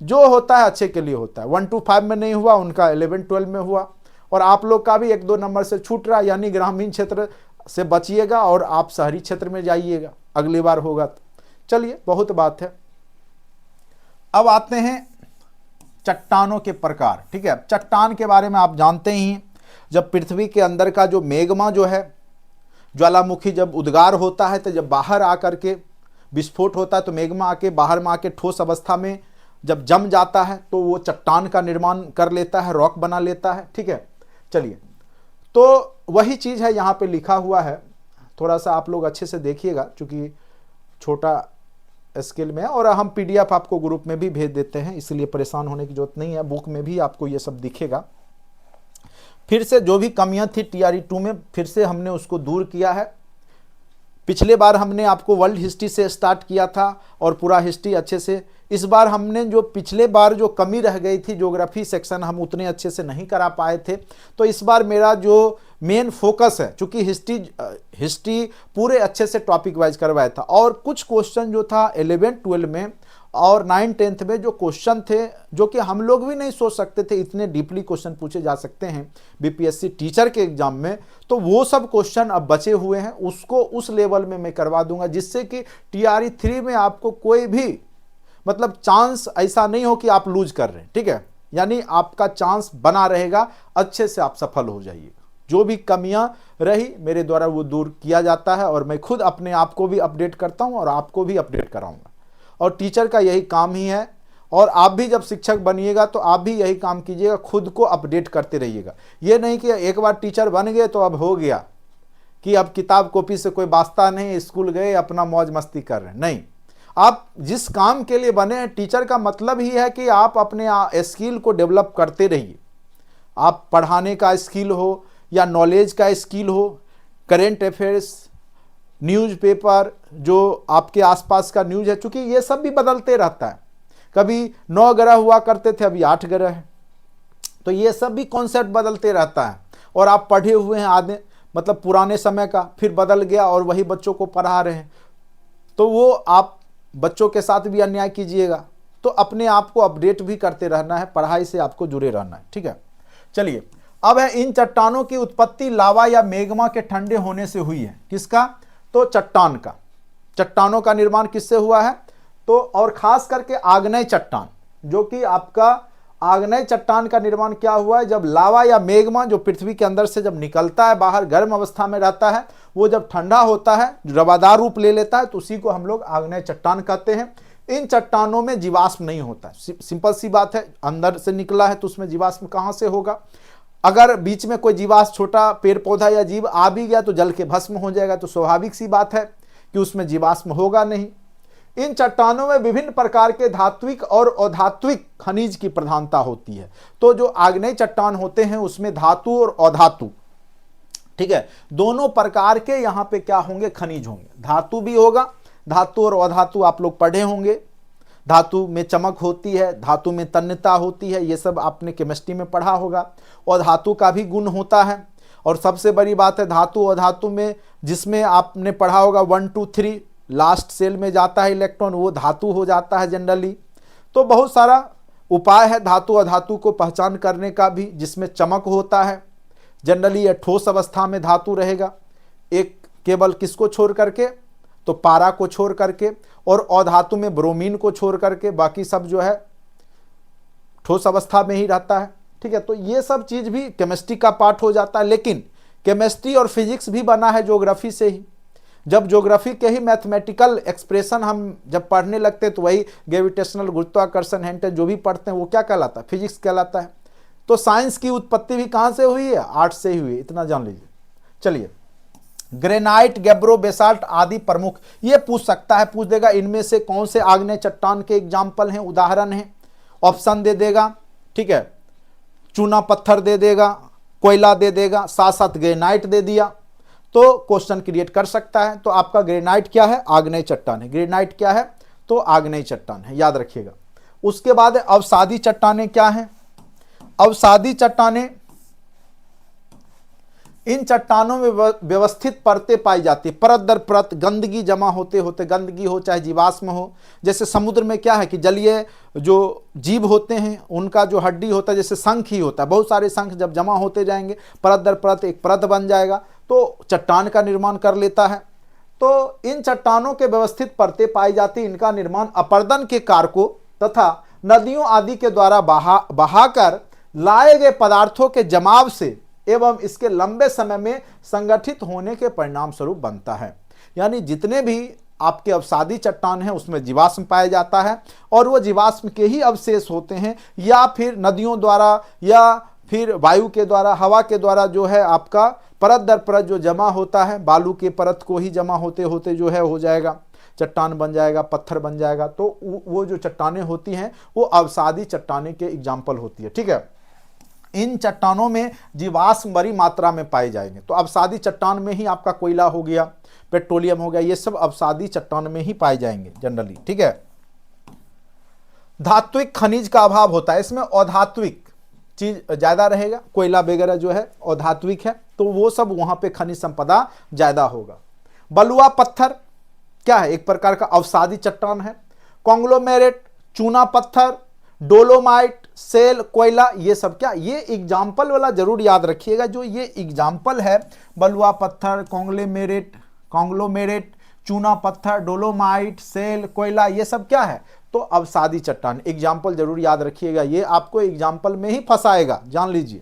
जो होता है अच्छे के लिए होता है। 1 to 5 में नहीं हुआ, उनका 11-12 में हुआ, और आप लोग का भी 1-2 नंबर से छूट रहा, यानी ग्रामीण क्षेत्र से बचिएगा और आप शहरी क्षेत्र में जाइएगा, अगली बार होगा तो। चलिए, बहुत बात है। अब आते हैं चट्टानों के प्रकार, ठीक है। चट्टान के बारे में आप जानते ही हैं, जब पृथ्वी के अंदर का जो मैग्मा जो है, ज्वालामुखी जब उद्गार होता है तो जब बाहर आकर के विस्फोट होता है, तो मैग्मा आके बाहर में आके ठोस अवस्था में जब जम जाता है तो वो चट्टान का निर्माण कर लेता है, रॉक बना लेता है, ठीक है। चलिए, तो वही चीज़ है यहाँ पे लिखा हुआ है, थोड़ा सा आप लोग अच्छे से देखिएगा, चूँकि छोटा स्केल में है, और हम पीडीएफ आपको ग्रुप में भी भेज देते हैं, इसलिए परेशान होने की जरूरत नहीं है। बुक में भी आपको ये सब दिखेगा। फिर से जो भी कमियां थी टीआरई 2 में, फिर से हमने उसको दूर किया है। पिछले बार हमने आपको वर्ल्ड हिस्ट्री से स्टार्ट किया था और पूरा हिस्ट्री अच्छे से। इस बार हमने जो पिछले बार जो कमी रह गई थी, ज्योग्राफी सेक्शन हम उतने अच्छे से नहीं करा पाए थे, तो इस बार मेरा जो मेन फोकस है, चूंकि हिस्ट्री पूरे अच्छे से टॉपिक वाइज करवाया था, और कुछ क्वेश्चन जो था 11-12 में और 9-10 में जो क्वेश्चन थे, जो कि हम लोग भी नहीं सोच सकते थे इतने डीपली क्वेश्चन पूछे जा सकते हैं बीपीएससी टीचर के एग्जाम में, तो वो सब क्वेश्चन अब बचे हुए हैं, उसको उस लेवल में मैं करवा दूंगा, जिससे कि टीआरई 3 में आपको कोई भी मतलब चांस ऐसा नहीं हो कि आप लूज कर रहे हैं, ठीक है। यानी आपका चांस बना रहेगा, अच्छे से आप सफल हो जाइएगा। जो भी कमियां रही मेरे द्वारा वो दूर किया जाता है, और मैं खुद अपने आप को भी अपडेट करता हूं और आपको भी अपडेट कराऊंगा, और टीचर का यही काम ही है। और आप भी जब शिक्षक बनिएगा तो आप भी यही काम कीजिएगा, खुद को अपडेट करते रहिएगा। ये नहीं कि एक बार टीचर बन गए तो अब हो गया, कि अब किताब कॉपी से कोई वास्ता नहीं, स्कूल गए अपना मौज मस्ती कर रहे हैं, नहीं। आप जिस काम के लिए बने हैं, टीचर का मतलब ही है कि आप अपने स्किल को डेवलप करते रहिए। आप पढ़ाने का स्किल हो या नॉलेज का स्किल हो, करेंट अफेयर्स, न्यूज़पेपर, जो आपके आसपास का न्यूज़ है, चूँकि ये सब भी बदलते रहता है। कभी 9 ग्रह हुआ करते थे, अभी 8 ग्रह है, तो ये सब भी कॉन्सेप्ट बदलते रहता है। और आप पढ़े हुए हैं आधे मतलब पुराने समय का, फिर बदल गया और वही बच्चों को पढ़ा रहे हैं, तो वो आप बच्चों के साथ भी अन्याय कीजिएगा। तो अपने आप को अपडेट भी करते रहना है, पढ़ाई से आपको जुड़े रहना है, ठीक है। चलिए, अब है इन चट्टानों की उत्पत्ति लावा या मैग्मा के ठंडे होने से हुई है। किसका? तो चट्टान का। चट्टानों का निर्माण किससे हुआ है? तो और खास करके आग्नेय चट्टान, जो कि आपका आग्नेय चट्टान का निर्माण क्या हुआ है, जब लावा या मैग्मा जो पृथ्वी के अंदर से जब निकलता है बाहर, गर्म अवस्था में रहता है, वो जब ठंडा होता है, रवादार रूप ले लेता है, तो उसी को हम लोग आग्नेय चट्टान कहते हैं। इन चट्टानों में जीवाश्म नहीं होता, सिंपल सी बात है, अंदर से निकला है तो उसमें जीवाश्म कहाँ से होगा। अगर बीच में कोई जीवाश्म, छोटा पेड़ पौधा या जीव आ भी गया तो जल के भस्म हो जाएगा, तो स्वाभाविक सी बात है कि उसमें जीवाश्म होगा नहीं। इन चट्टानों में विभिन्न प्रकार के धात्विक और अधात्विक खनिज की प्रधानता होती है। तो जो आग्नेय चट्टान होते हैं उसमें धातु और अधातु, ठीक है, दोनों प्रकार के यहाँ पे क्या होंगे, खनिज होंगे। धातु भी होगा, धातु और अधातु आप लोग पढ़े होंगे। धातु में चमक होती है, धातु में तन्यता होती है, ये सब आपने केमिस्ट्री में पढ़ा होगा। और धातु का भी गुण होता है। और सबसे बड़ी बात है धातु और धातु में, जिसमें आपने पढ़ा होगा 1 2 3 लास्ट सेल में जाता है इलेक्ट्रॉन, वो धातु हो जाता है जनरली। तो बहुत सारा उपाय है धातु और धातु को पहचान करने का भी, जिसमें चमक होता है। जनरली यह ठोस अवस्था में धातु रहेगा, एक केवल किसको छोड़ करके, तो पारा को छोड़ करके, और अधातु में ब्रोमीन को छोड़ करके बाकी सब जो है ठोस अवस्था में ही रहता है। ठीक है, तो ये सब चीज भी केमिस्ट्री का पार्ट हो जाता है। लेकिन केमिस्ट्री और फिजिक्स भी बना है ज्योग्राफी से ही। जब ज्योग्राफी के ही मैथमेटिकल एक्सप्रेशन हम जब पढ़ने लगते हैं तो वही ग्रेविटेशनल, गुरुत्वाकर्षण, हेंटन जो भी पढ़ते हैं वो क्या कहलाता है, फिजिक्स कहलाता है। तो साइंस की उत्पत्ति भी कहां से हुई है, आर्ट से ही हुई है, इतना जान लीजिए। चलिए, ग्रेनाइट, गैब्रो, बेसाल्ट आदि प्रमुख, ये पूछ सकता है, पूछ देगा इनमें से कौन से आग्नेय चट्टान के एग्जाम्पल हैं, उदाहरण हैं, ऑप्शन दे देगा। ठीक है, चूना पत्थर दे देगा, कोयला दे देगा, साथ साथ ग्रेनाइट दे दिया, तो क्वेश्चन क्रिएट कर सकता है। तो आपका ग्रेनाइट क्या है, आग्नेय चट्टान है। ग्रेनाइट क्या है, तो आग्नेय चट्टान है, याद रखिएगा। उसके बाद अवसादी चट्टानें क्या है, अवसादी चट्टानें, इन चट्टानों में व्यवस्थित परतें पाई जाती है, परत दर परत, गंदगी जमा होते होते, गंदगी हो चाहे जीवाश्म हो। जैसे समुद्र में क्या है कि जलीय जो जीव होते हैं उनका जो हड्डी होता है, जैसे शंख ही होता है, बहुत सारे शंख जब जमा होते जाएंगे परत दर परत एक परत बन जाएगा तो चट्टान का निर्माण कर लेता है। तो इन चट्टानों के व्यवस्थित परतें पाई जाती, इनका निर्माण अपरदन के कारकों तथा नदियों आदि के द्वारा बहाकर लाए गए पदार्थों के जमाव से एवं इसके लंबे समय में संगठित होने के परिणाम स्वरूप बनता है। यानी जितने भी आपके अवसादी चट्टान हैं उसमें जीवाश्म पाया जाता है, और वो जीवाश्म के ही अवशेष होते हैं, या फिर नदियों द्वारा या फिर वायु के द्वारा, हवा के द्वारा जो है आपका परत दर परत जो जमा होता है, बालू के परत को ही जमा होते होते जो है हो जाएगा, चट्टान बन जाएगा, पत्थर बन जाएगा। तो वो जो चट्टानें होती हैं वो अवसादी चट्टानें के एग्जाम्पल होती है। ठीक है, इन चट्टानों में जीवाश्म बड़ी मात्रा में पाए जाएंगे। तो अवसादी चट्टान में ही आपका कोयला हो गया, पेट्रोलियम हो गया, ये सब अवसादी चट्टान में ही पाए जाएंगे जनरली। ठीक है, धात्विक खनिज का अभाव होता है, इसमें अधात्विक चीज ज्यादा रहेगा, कोयला वगैरह जो है अधात्विक है, तो वो सब वहां पे खनिज संपदा ज्यादा होगा। बलुआ पत्थर क्या है, एक प्रकार का अवसादी चट्टान है। कॉन्ग्लोमेरेट, चूना पत्थर, डोलोमाइट, सेल, कोयला, ये सब क्या, ये एग्जाम्पल वाला जरूर याद रखिएगा। जो ये एग्जाम्पल है बलुआ पत्थर, कॉन्ग्लोमेरेट, चूना पत्थर, डोलोमाइट, सेल, कोयला, ये सब क्या है, तो अवसादी चट्टान। एग्जाम्पल जरूर याद रखिएगा, ये आपको एग्जाम्पल में ही फंसाएगा, जान लीजिए।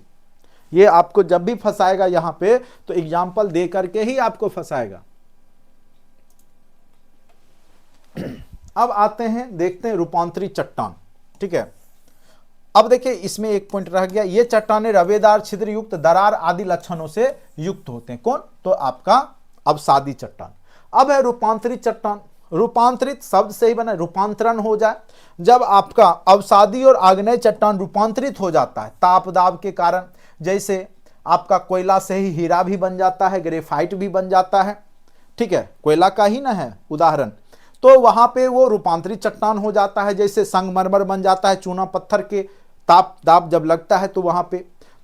ये आपको जब भी फंसाएगा यहां पे तो एग्जाम्पल दे करके ही आपको फंसाएगा। अब आते हैं, देखते हैं रूपांतरित चट्टान। ठीक है, अब देखिए इसमें एक पॉइंट रह गया, ये चट्टानें रवेदार, छिद्र युक्त, दरार आदि लक्षणों से युक्त होते हैं। कौन, तो आपका अवसादी चट्टान। अब है रूपांतरित चट्टान। रूपांतरित शब्द से ही बना, रूपांतरण हो जाए। जब आपका अवसादी और आग्नेय चट्टान रूपांतरित हो जाता है ताप दाब के कारण, जैसे आपका कोयला से ही हीरा भी बन जाता है, ग्रेफाइट भी बन जाता है। ठीक है, कोयला का ही ना है उदाहरण, तो वहां पे वो रूपांतरित चट्टान हो जाता है। जैसे संगमरमर बन जाता है, चूना पत्थर के ताप दाब जब लगता है तो वहां पे,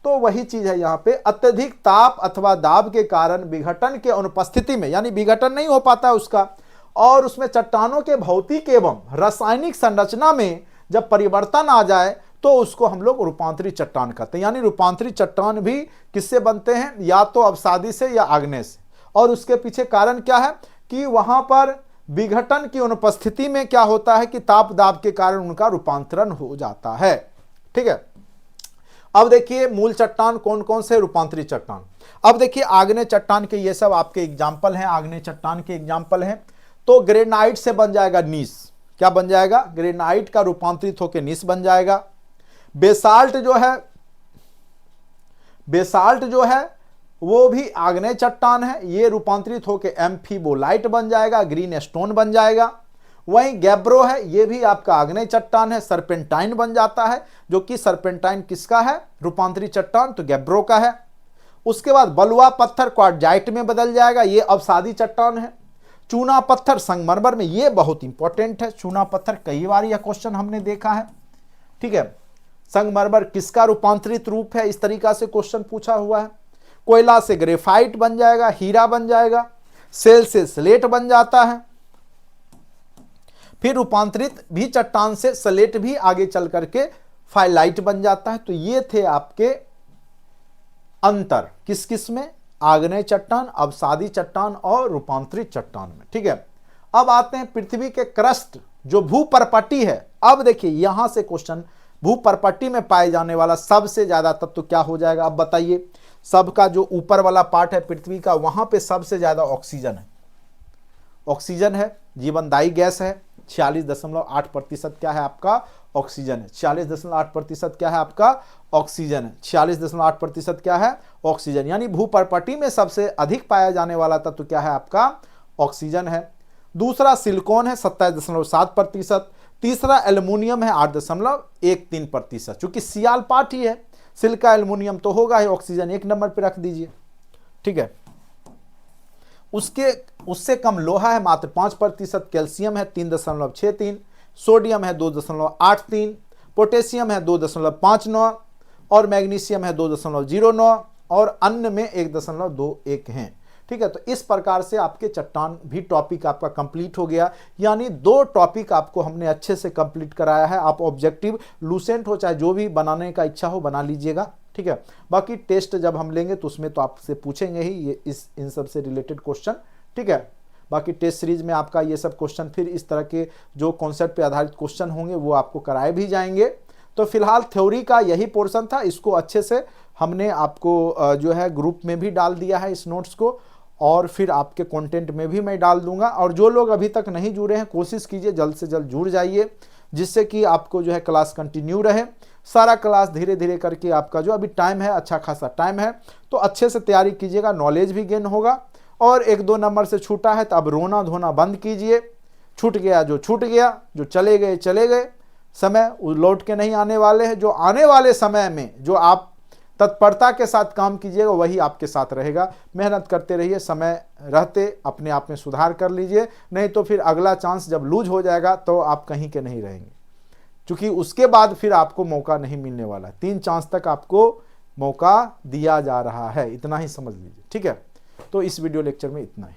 तो वही चीज है यहाँ पे। अत्यधिक ताप अथवा दाब के कारण विघटन के अनुपस्थिति में, यानी विघटन नहीं हो पाता उसका, और उसमें चट्टानों के भौतिक एवं रासायनिक संरचना में जब परिवर्तन आ जाए तो उसको हम लोग रूपांतरित चट्टान कहते हैं। यानी रूपांतरित चट्टान भी किससे बनते हैं, या तो अवसादी से या आग्नेय से। और उसके पीछे कारण क्या है कि वहां पर विघटन की अनुपस्थिति में क्या होता है कि ताप दाब के कारण उनका रूपांतरण हो जाता है। ठीक है, अब देखिए मूल चट्टान कौन कौन से, रूपांतरित चट्टान। अब देखिए आग्नेय चट्टान के ये सब आपके एग्जाम्पल हैं, आग्नेय चट्टान के एग्जाम्पल हैं। तो ग्रेनाइट से बन जाएगा नीस, क्या बन जाएगा, ग्रेनाइट का रूपांतरित होकर नीस बन जाएगा। बेसाल्ट जो है वो भी आग्नेय चट्टान है, ये रूपांतरित होकर एम्फीबोलाइट बन जाएगा, ग्रीन स्टोन बन जाएगा। वहीं गैब्रो है, ये भी आपका आग्नेय चट्टान है, सर्पेंटाइन बन जाता है, जो कि सर्पेंटाइन किसका है, रूपांतरित चट्टान, तो गैब्रो का है। उसके बाद बलुआ पत्थर क्वार्टजाइट में बदल जाएगा, ये अवसादी चट्टान है। चूना पत्थर संगमरमर में, ये बहुत इंपॉर्टेंट है। चूना पत्थर कई बार यह क्वेश्चन हमने देखा है, ठीक है। संगमरमर किसका रूपांतरित रूप है, इस तरीका से क्वेश्चन पूछा हुआ है। कोयला से ग्रेफाइट बन जाएगा, हीरा बन जाएगा, सेल से स्लेट बन जाता है, फिर रूपांतरित भी चट्टान से स्लेट भी आगे चल करके फाइलाइट बन जाता है। तो ये थे आपके अंतर किस किस में, आग्नेय चट्टान, अवसादी चट्टान और रूपांतरित चट्टान में, ठीक है। अब आते हैं पृथ्वी के क्रस्ट जो भूपर्पटी है। अब देखिए यहां से क्वेश्चन, भूपर्पटी में पाए जाने वाला सबसे ज्यादा तत्व क्या हो जाएगा, अब बताइए। सबका जो ऊपर वाला पार्ट है पृथ्वी का, वहां पे सबसे ज्यादा ऑक्सीजन है। ऑक्सीजन है, जीवनदायी गैस है, 46.8% क्या है आपका ऑक्सीजन है। 46.8% क्या है आपका ऑक्सीजन है। 46.8% क्या है ऑक्सीजन, यानी भूपर्पटी में सबसे अधिक पाया जाने वाला तत्व क्या है आपका ऑक्सीजन है। दूसरा सिलिकॉन है 27.7%। तीसरा एल्युमिनियम है 8.13%। चूंकि सियाल पार्ट ही है, सिलिका एल्युमिनियम तो होगा ही, ऑक्सीजन एक नंबर पे रख दीजिए, ठीक है। उससे कम लोहा है मात्र 5%। कैल्शियम है 3.63, सोडियम है 2.83, पोटेशियम है 2.59 और मैग्नीशियम है 2.09 और अन्य में 1.21 हैं, ठीक है। तो इस प्रकार से आपके चट्टान भी टॉपिक आपका कंप्लीट हो गया, यानी 2 टॉपिक आपको हमने अच्छे से कंप्लीट कराया है। आप ऑब्जेक्टिव लूसेंट हो चाहे जो भी बनाने का इच्छा हो बना लीजिएगा, ठीक है। बाकी टेस्ट जब हम लेंगे तो उसमें तो आपसे पूछेंगे ही ये इन सब से रिलेटेड क्वेश्चन, ठीक है। बाकी टेस्ट सीरीज में आपका ये सब क्वेश्चन, फिर इस तरह के जो कॉन्सेप्ट पे आधारित क्वेश्चन होंगे वो आपको कराए भी जाएंगे। तो फिलहाल थ्योरी का यही पोर्शन था, इसको अच्छे से हमने आपको जो है ग्रुप में भी डाल दिया है इस नोट्स को, और फिर आपके कंटेंट में भी मैं डाल दूंगा। और जो लोग अभी तक नहीं जुड़े हैं कोशिश कीजिए जल्द से जल्द जुड़ जाइए, जिससे कि आपको जो है क्लास कंटिन्यू रहे। सारा क्लास धीरे धीरे करके आपका जो अभी टाइम है, अच्छा खासा टाइम है, तो अच्छे से तैयारी कीजिएगा, नॉलेज भी गेन होगा। और 1-2 नंबर से छूटा है तो अब रोना धोना बंद कीजिए। छूट गया जो छूट गया, जो चले गए चले गए, समय लौट के नहीं आने वाले हैं। जो आने वाले समय में जो आप तत्परता के साथ काम कीजिएगा वही आपके साथ रहेगा। मेहनत करते रहिए, समय रहते अपने आप में सुधार कर लीजिए, नहीं तो फिर अगला चांस जब लूज हो जाएगा तो आप कहीं के नहीं रहेंगे, क्योंकि उसके बाद फिर आपको मौका नहीं मिलने वाला है। 3 चांस तक आपको मौका दिया जा रहा है, इतना ही समझ लीजिए, ठीक है। तो इस वीडियो लेक्चर में इतना ही।